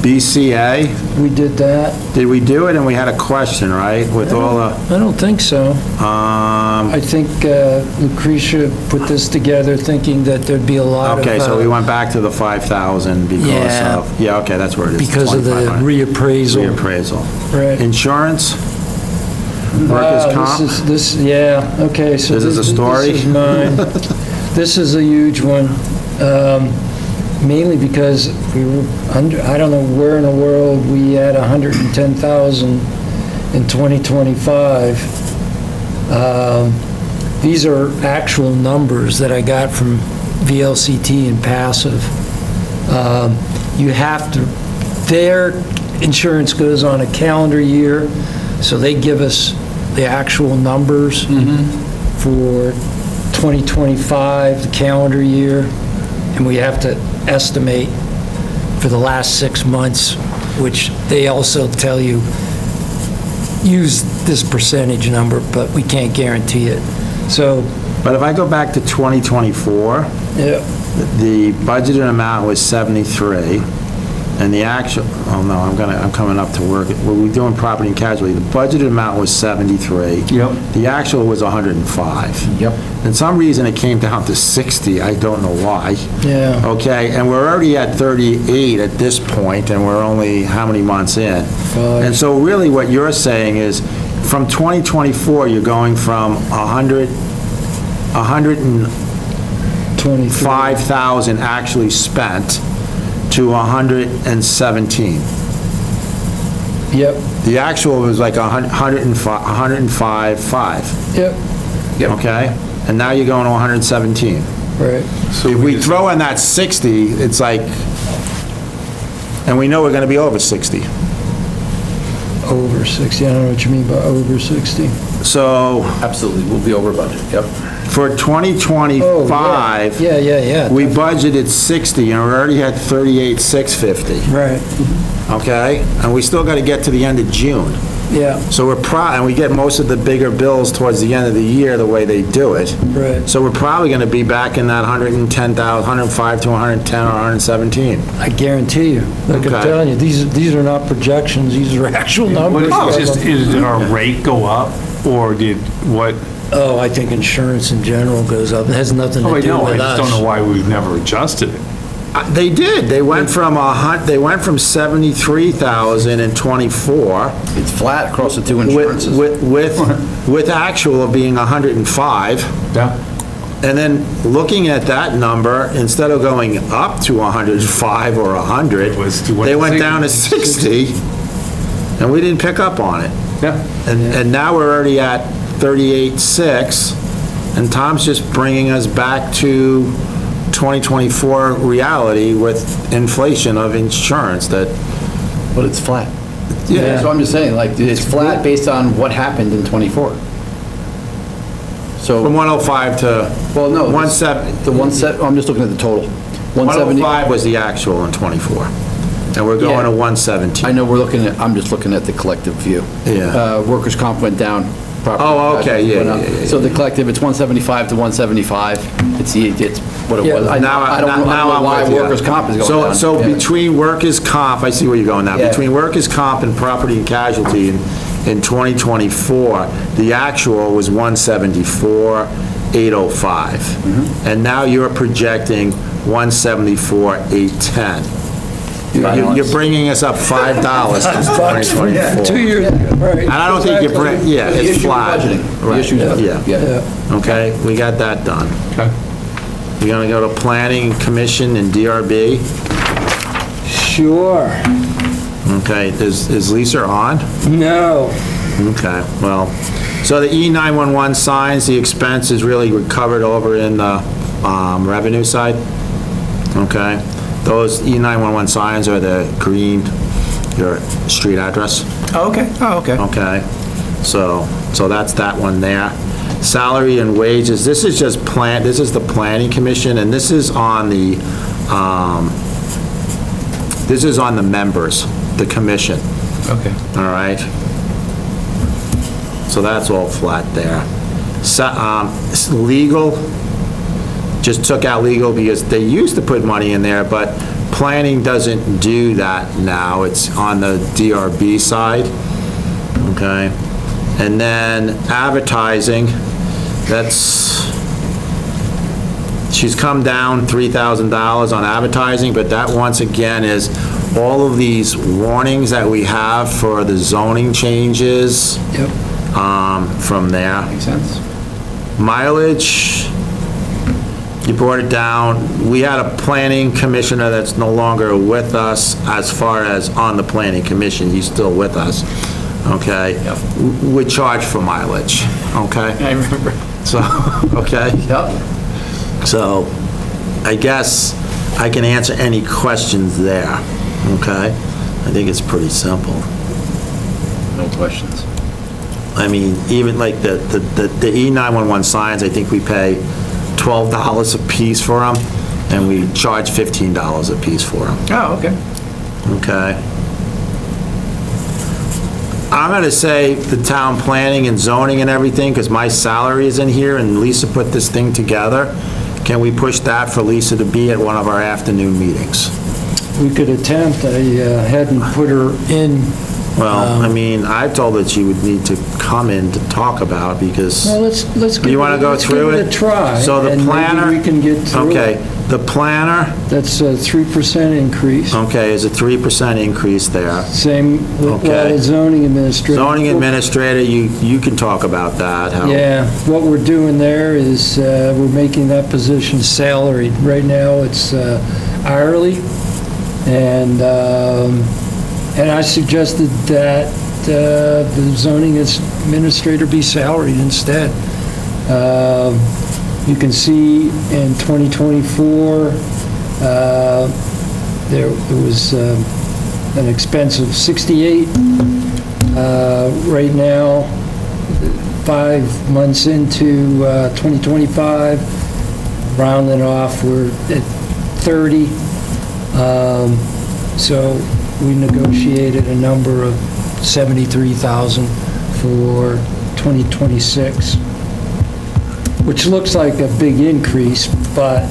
BCA, we did that. did we do it? And we had a question, right, with all the, I don't think so. I think Lucretia put this together thinking that there'd be a lot of... okay, so we went back to the 5,000 because Yeah. of, yeah, okay, that's where it is. Because of the 2,500. reappraisal. Reappraisal. Right. Insurance? Workers' Wow, comp? yeah, okay, so This is a story? This is mine. This is a huge one, mainly because we were under, I don't know where in the world we had 110,000 in 2025. These are actual numbers that I got from VLCT and Passive. You have to, their insurance goes on a calendar year, so they give us the actual numbers for 2025, the calendar year, and we have to estimate for the last 6 months, which they also tell you, use this percentage number, but we can't guarantee it. So, But if I go back to 2024, yeah, the budgeted amount was 73, and the actual, oh no, I'm coming up to work. We're doing property and casualty. The budgeted amount was 73. Yep. The actual was 105. Yep. And some reason it came down to 60, I don't know why. yeah. Okay, and we're already at 38 at this point, and we're only how many months in? 5. And so really what you're saying is, from 2024, you're going from 105,000 23. actually spent to 117. Yep, The actual was like 105.5, yep, okay? And now you're going to 117. right. If we throw in that 60, it's like, and we know we're going to be over 60. Over 60, I don't know what you mean by over 60. So Absolutely, we'll be over budget, yep. for 2025, Oh, yeah. we budgeted 60, and we already had 38,650, Right, okay? And we still got to get to the end of June. yeah, So and we get most of the bigger bills towards the end of the year, the way they do it. right. So we're probably going to be back in that 110,000, 105 to 110 or 117. I guarantee you. Like I'm Okay. telling you, these are not projections, these are actual What numbers. is, did our rate go up, or did what? Oh, I think insurance in general goes up. It has nothing Oh, to I do know, I with just don't know us. why we've never adjusted it. They did. They went from 73,000 in '24 It's flat across the two insurances. with actual of being 105. Yeah. And then looking at that number, instead of going up to 105 or 100, they went down to 60, and we didn't pick up on it. Yeah. And now we're already at 38.6, and Tom's just bringing us back to 2024 reality with inflation of insurance that, But it's flat. yeah, So I'm just saying, like, it's flat based on what happened in '24. So, from 105 to well, no. 170. I'm just looking at the total. 170. 105 was the actual in '24, and we're going Yeah. to 117. I know I'm just looking at the collective view. Yeah. Workers' comp went down. Property Oh, okay, casualty yeah, went up. yeah. So the collective, it's 175 to 175. It's what it Yeah. was. I don't Now know I'm why with you. workers' comp is going down. So Yeah. between workers' comp, I see where you're going now, Yeah. between workers' comp and property and casualty in 2024, the actual was 174,805. Mm-hmm. And now you're projecting 174,810. You're bringing us up $5 since 2024. 2 years, right. And I don't think The it's issue flat. of budgeting. The Right. issue is budgeting. Yeah. Okay, we got that done. Okay. You're gonna go to planning commission and DRB? Sure. Okay, is Lisa on? No, Okay, well, so the E911 signs, the expense is really recovered over in the revenue side. Okay, those E911 signs are the green, your street address. Oh, okay, oh, okay. Okay, so that's that one there. Salary and wages, this is just this is the planning commission, and this is on the members, the commission, Okay. all right? So that's all flat there. Legal, just took out legal because they used to put money in there, but planning doesn't do that now. It's on the DRB side, okay? And then advertising, she's come down $3,000 on advertising, but that once again is all of these warnings that we have for the zoning changes. Yep. From there. Makes sense. Mileage, you brought it down. We had a planning commissioner that's no longer with us as far as on the planning commission. He's still with us, okay? Yep. We charge for mileage, okay? I remember. So, okay? Yep. So, I guess I can answer any questions there, okay? I think it's pretty simple. No questions. I mean, even like the E911 signs, I think we pay $12 a piece for them, and we charge $15 a piece for them, Oh, okay. okay? I'm gonna say the town planning and zoning and everything, because my salary is in here, and Lisa put this thing together. Can we push that for Lisa to be at one of our afternoon meetings? We could attempt. I hadn't put her in. Well, I mean, I told her she would need to come in to talk about, because... Well, let's give You want to go let's through give it? a try. So the and maybe planner... we can get through Okay, it. the planner, That's a 3% increase. okay, is a 3% increase there. Same with Okay. zoning administrator. Zoning administrator, you can talk about that. how- Yeah, what we're doing there is we're making that position salaried. Right now, it's hourly, and I suggested that the zoning administrator be salaried instead. You can see in 2024, there was an expense of 68. Right now, 5 months into 2025, rounding off, we're at 30. So we negotiated a number of 73,000 for 2026, which looks like a big increase, but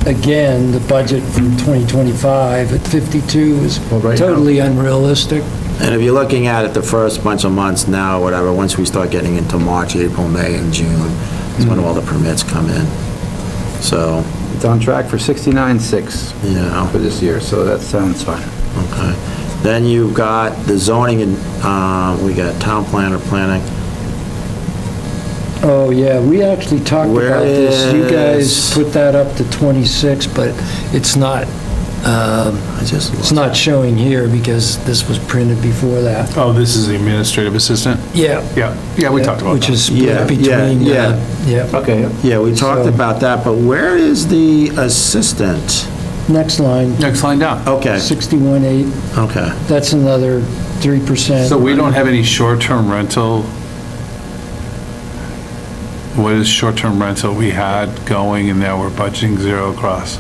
again, the budget for 2025 at 52 is Well, right now- totally unrealistic. And if you're looking at it the first bunch of months now, whatever, once we start getting into March, April, May, and June, is when all the permits come in. So, It's on track for 69.6 you know, for this year, so that sounds fine. okay. Then you've got the zoning, and we got town planner planning. Oh, yeah, we actually talked Where about this. You is- guys put that up to 26, but it's not, I just it's not showing here because this was printed before that. Oh, this is the administrative assistant? Yeah. Yeah, we talked about Which that. is Yeah, split yeah, between, yeah. yeah. Okay, Yeah, we talked So- about that, but where is the assistant? Next line, Next line down. Okay, 61.8, okay. that's another 3%. So we don't have any short-term rental? What is short-term rental we had going and now we're budgeting zero across?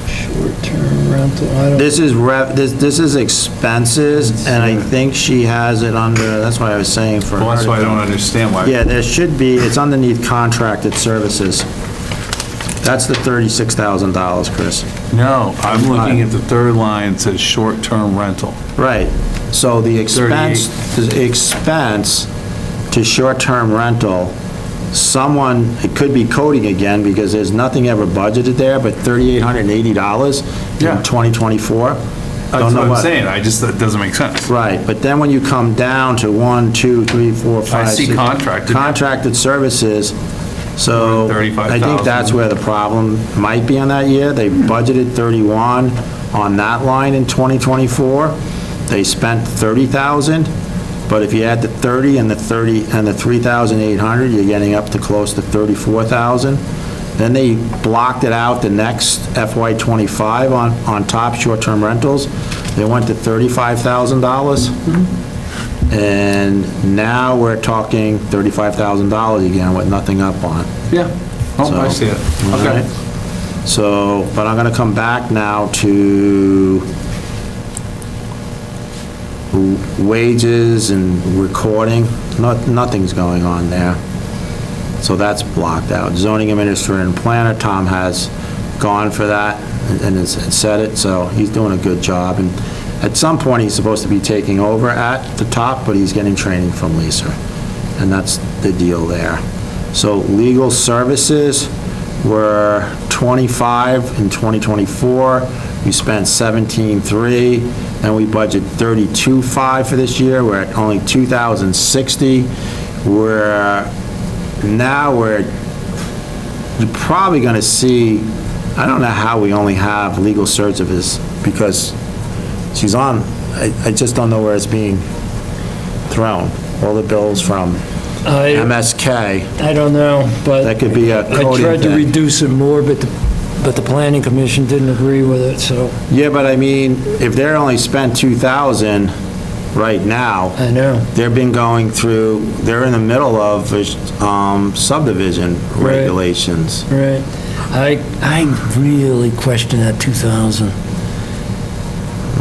Short-term rental, I don't, This is this is expenses, and I think she has it under, that's why I was saying for her. Well, that's why I to- don't understand why. Yeah, there should be, it's underneath contracted services. That's the $36,000, Chris. No, I'm looking at the third line, it says short-term rental. Right, so the expense to short-term rental, someone, it could be coding again, because there's nothing ever budgeted there, but $3,880 Yeah. in 2024. That's Don't know what I'm what. saying, that doesn't make sense. Right, but then when you come down to 1, 2, 3, 4, 5, I see 6 contracted. contracted services, so I think 35,000. that's where the problem might be on that year. They budgeted 31 on that line in 2024. they spent 30,000, but if you add the 30 and the 3,800, you're getting up to close to 34,000. Then they blocked it out the next FY '25 on top short-term rentals. They went to $35,000. And now we're talking $35,000 again with nothing up on. Yeah. Oh, I see it. All Okay. right. So, but I'm gonna come back now to wages and recording. Nothing's going on there. So that's blocked out. Zoning administrator and planner, Tom has gone for that and has said it, so he's doing a good job. And at some point, he's supposed to be taking over at the top, but he's getting training from Lisa. And that's the deal there. So legal services were 25 in 2024. We spent 17.3, and we budgeted 32.5 for this year. We're at only 2,060. You're probably going to see, I don't know how we only have legal services, because she's on, I just don't know where it's being thrown. All the bills from MSK, I don't know, but. that could be a I coding tried to thing. reduce it more, but the planning commission didn't agree with it, so, Yeah, but I mean, if they're only spent 2,000 right now, I know. they've been going through, they're in the middle of subdivision regulations. Right. I really question that 2,000,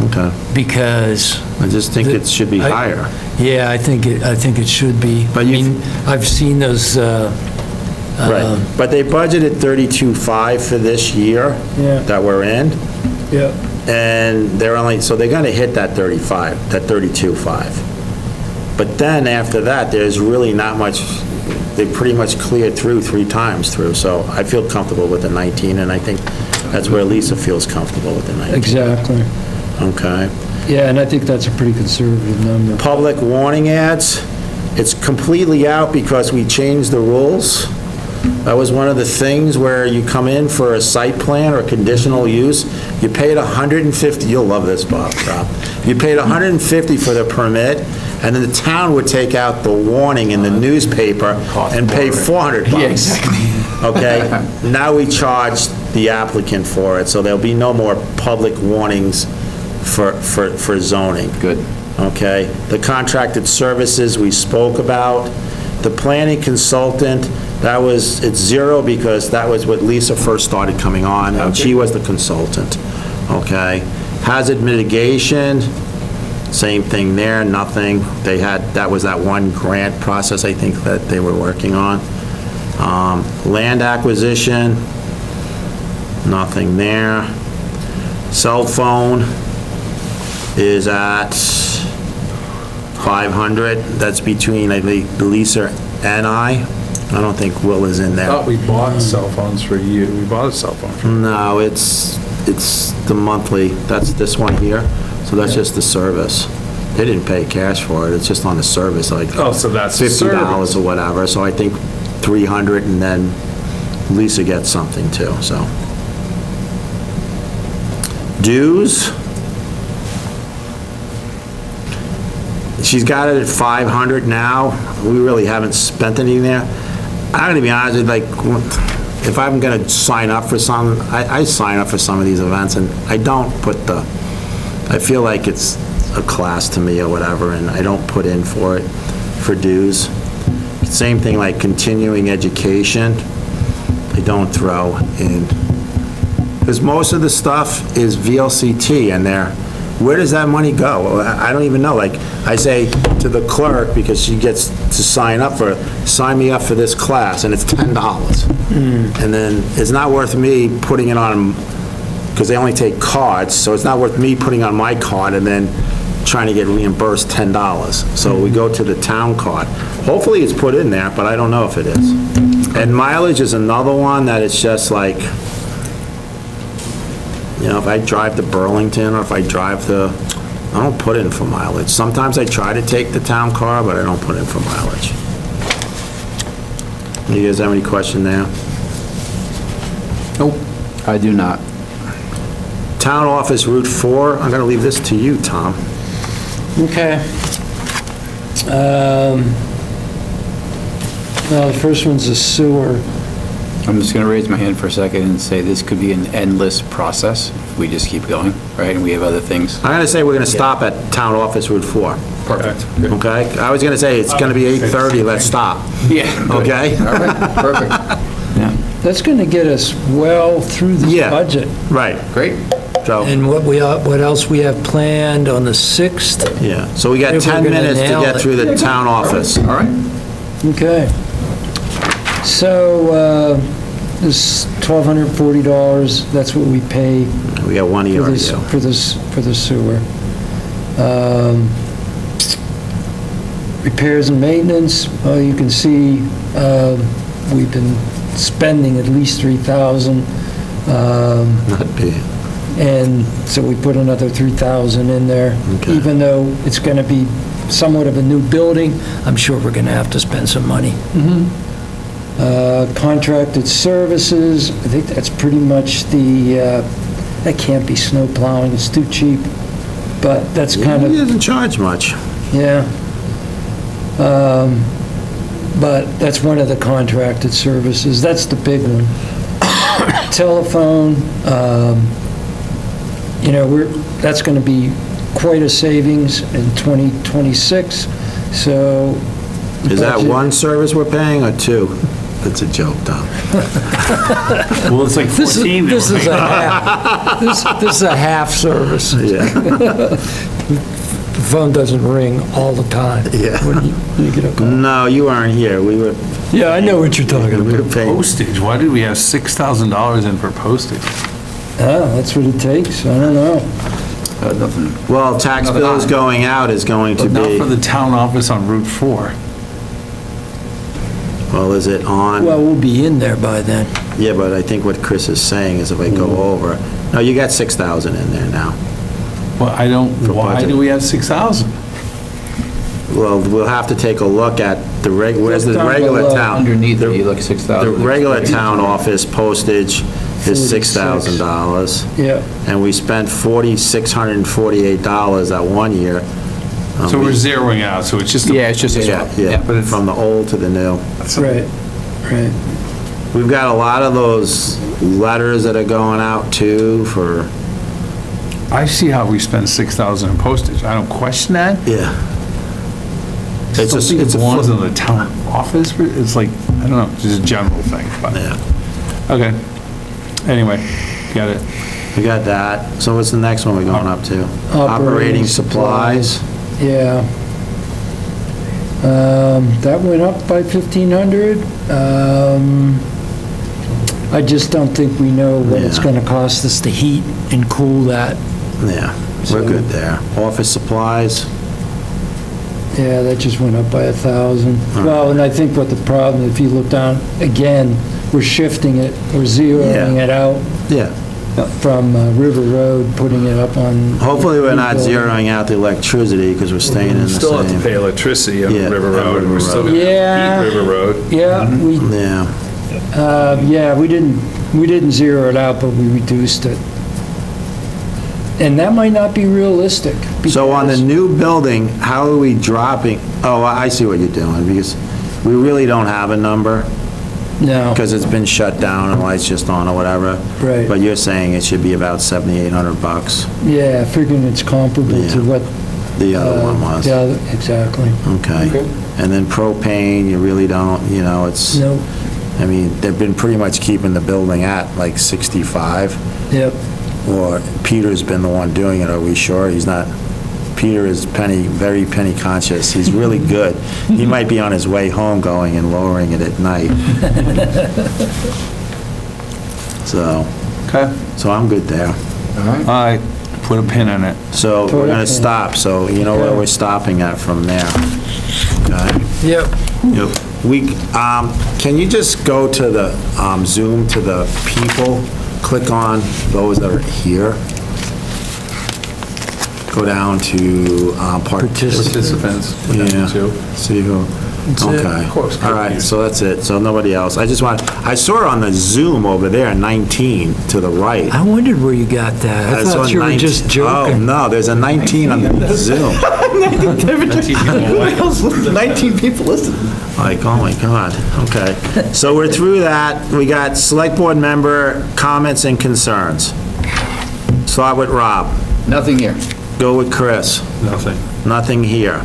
Okay. because, I just think it should be higher. yeah, I think it should be. But I mean, I've seen those, Right. But they budgeted 32.5 for this year Yeah. that we're in, yeah, and they're only, so they're gonna hit that 35, that 32.5. But then after that, there's really not much, they pretty much cleared through 3 times through, so I feel comfortable with the 19, and I think that's where Lisa feels comfortable with the 19. exactly. Okay. Yeah, and I think that's a pretty conservative number. Public warning ads, it's completely out because we changed the rules. That was one of the things where you come in for a site plan or conditional use, you paid $150, you'll love this, Bob. You paid $150 for the permit, and then the town would take out the warning in the newspaper and pay $400. Yeah, exactly. Okay? Now we charge the applicant for it, so there'll be no more public warnings for zoning. Good. Okay? The contracted services we spoke about. The planning consultant, it's 0 because that was what Lisa first started coming on, and she was the consultant. Okay? Hazard mitigation, same thing there, nothing. That was that one grant process, I think, that they were working on. Land acquisition, nothing there. Cell phone is at 500. That's between, I think, Lisa and I. I don't think Will is in I there. thought we bought cell phones for you. We bought a cell phone for you. No, it's the monthly, that's this one here, so that's just the service. They didn't pay cash for it, it's just on the service, like Oh, so that's the $50 service. or whatever, so I think 300, and then Lisa gets something too, so. Dues. She's got it at 500 now. We really haven't spent anything there. I'm gonna be honest with you, like, if I'm gonna sign up for some, I sign up for some of these events, and I don't put I feel like it's a class to me or whatever, and I don't put in for it, for dues. Same thing like continuing education, I don't throw in. Because most of the stuff is VLCT, and where does that money go? Well, I don't even know. Like, I say to the clerk, because she gets to sign me up for this class, and it's $10. And then it's not worth me putting it on, because they only take cards, so it's not worth me putting on my card and then trying to get reimbursed $10. So we go to the town card. Hopefully it's put in there, but I don't know if it is. And mileage is another one that it's just like, you know, if I drive to Burlington, or if I drive I don't put in for mileage. Sometimes I try to take the town car, but I don't put in for mileage. You guys have any question there? Nope, I do not. Town office Route 4, I'm gonna leave this to you, Tom. Okay. Well, the first one's the sewer. I'm just going to raise my hand for a second and say this could be an endless process if we just keep going, right? And we have other things. I'm going to say we're going to stop at Town Office Route 4. Perfect. Okay? I was going to say it's going to be 8:30, let's stop. Yeah. good. Okay? All right, perfect. Yeah, That's going to get us well through this Yeah. budget. Right. great. So, And what else we have planned on the 6th? yeah. So we got If we're 10 gonna minutes to nail get it. through the town office. All right. Okay. So, this $1,240, that's what we pay We got one for this, ERU. for the sewer. Repairs and maintenance, well, you can see, we've been spending at least 3,000. Not big. And so we put another 3,000 in there. Okay. Even though it's going to be somewhat of a new building, I'm sure we're going to have to spend some money. Contracted services, I think that's pretty much that can't be snow plowing, it's too cheap. But that's kind He of, doesn't charge much. yeah. But that's one of the contracted services, that's the big one. Telephone, that's going to be quite a savings in 2026, so... Is that budget- one service we're paying or two? That's a joke, Tom. Well, it's like 14 now, This is right? a half, this is a half service. Yeah. The phone doesn't ring all the time. Yeah. When you get a call. No, you aren't here. We were Yeah, I know what you're talking about. paying. Postage, why did we have $6,000 in for postage? Ah, that's what it takes, I don't know. Nothing. Well, tax Another bills nine. going out is going to But not for be, the town office on Route 4. well, is it on? Well, we'll be in there by then. Yeah, but I think what Chris is saying is if I go over, no, you got 6,000 in there now. Well, I don't, For why budget. do we have 6,000? Well, we'll have to take a look at where's the Down regular below. town? Underneath it, you look 6,000. The regular town office postage is $6,000. Yeah, And we spent $4,648 that one year. So we're zeroing out, so it's just a... Yeah, it's just a Yeah, swap. yeah, but it's- from the old to the new. right. We've got a lot of those letters that are going out too for, I see how we spend 6,000 in postage. I don't question that. yeah. It's It's a, it it's a, belongs fl- in the town office. It's like, I don't know, just a general thing, but, yeah, okay. Anyway, got it. we got that. So what's the next one we're going up to? Operating supplies. Yeah. That went up by 1,500. I just don't think we know what it's Yeah. going to cost us to heat and cool that. Yeah, we're good there. Office supplies, Yeah, that just went up by 1,000. Well, and I think what the problem, if you look down, again, we're shifting it, we're zeroing Yeah. it out yeah. from River Road, putting it up on... Hopefully, we're not zeroing out the electricity because we're staying in the Still have to same. pay electricity on Yeah, River on Road, and we're River still Road. gonna Yeah. heat River Road. Yeah, we didn't zero it out, but we reduced it. And that might not be realistic. So on the because- new building, how are we dropping? Oh, I see what you're doing, because we really don't have a number, No, because it's been shut down and lights just on or whatever. Right. But you're saying it should be about $7,800, yeah, figuring it's comparable to Yeah. what... the other one was. Yeah, exactly. Okay. And then propane, you really don't, it's, No, I mean, they've been pretty much keeping the building at like 65, yep, or Peter's been the one doing it, are we sure? He's not, Peter is very penny conscious, he's really good. He might be on his way home going and lowering it at night. So, Okay. so I'm good there. All right, put a pin in it. So we're gonna Okay. stop, so you know where Okay. we're stopping at from there. Okay? yep. Can you just go to the, zoom to the people, click on those that are here? Go down to, Participants. Yeah. Two. See who, That's it. Okay. Of course, All right, so that's it. So nobody else. I saw it on the Zoom over there, 19 to the right. I wondered where you got that. I saw thought you were 19 just Oh, joking. no, there's a 19 on the Zoom. 19 people listening. Like, oh my God, okay. So we're through that. We got select board member comments and concerns. Start with Rob. Nothing here. Go with Chris. Nothing. Nothing here.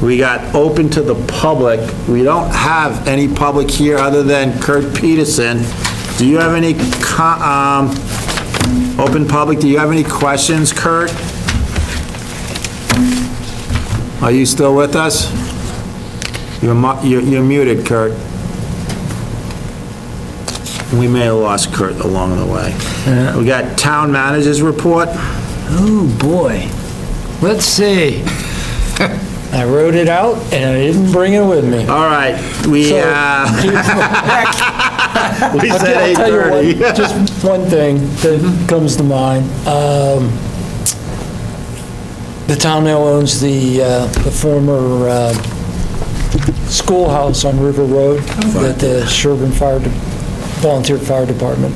We got open to the public. We don't have any public here other than Kurt Peterson. Do you have any, open public, do you have any questions, Kurt? Are you still with us? You're muted, Kurt. We may have lost Kurt along the way. Yeah. We got town manager's report. Oh, boy. Let's see. I wrote it out, and I didn't bring it with me. All right, we, So- we I'll said tell you 8:30. what, just one thing that comes to mind. The town now owns the former schoolhouse on River Road that the Sherburne Volunteer Fire Department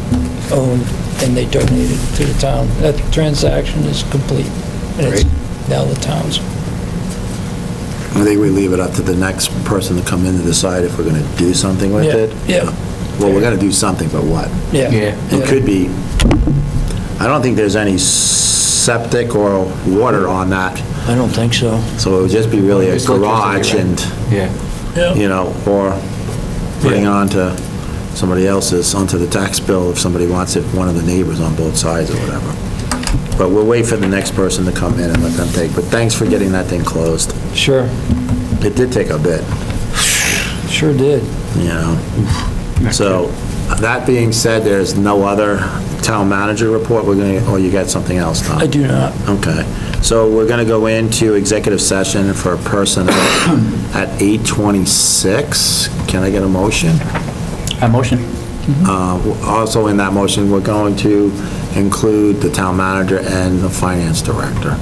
owned, and they donated to the town. That transaction is complete, and it's now the town's. I think we leave it up to the next person to come in to decide if we're going to do something with Yeah, it. yeah. Well, we're going to do something, but what? Yeah. It could be, I don't think there's any septic or water on that, I don't think so. so it would just be really a Just electricity, garage right? and, Yeah. you know, or putting Yeah. on to somebody else's, onto the tax bill if somebody wants it, one of the neighbors on both sides or whatever. But we'll wait for the next person to come in and let them take, but thanks for getting that thing closed. Sure. It did take a bit. Sure did. You know. So, that being said, there's no other town manager report, or you got something else, Tom? I do not. Okay, so we're gonna go into executive session for personnel at 8:26. Can I get a motion? A motion. Also in that motion, we're going to include the town manager and the finance director.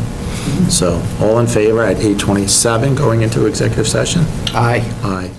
So, all in favor at 8:27, going into executive session? Aye. Aye.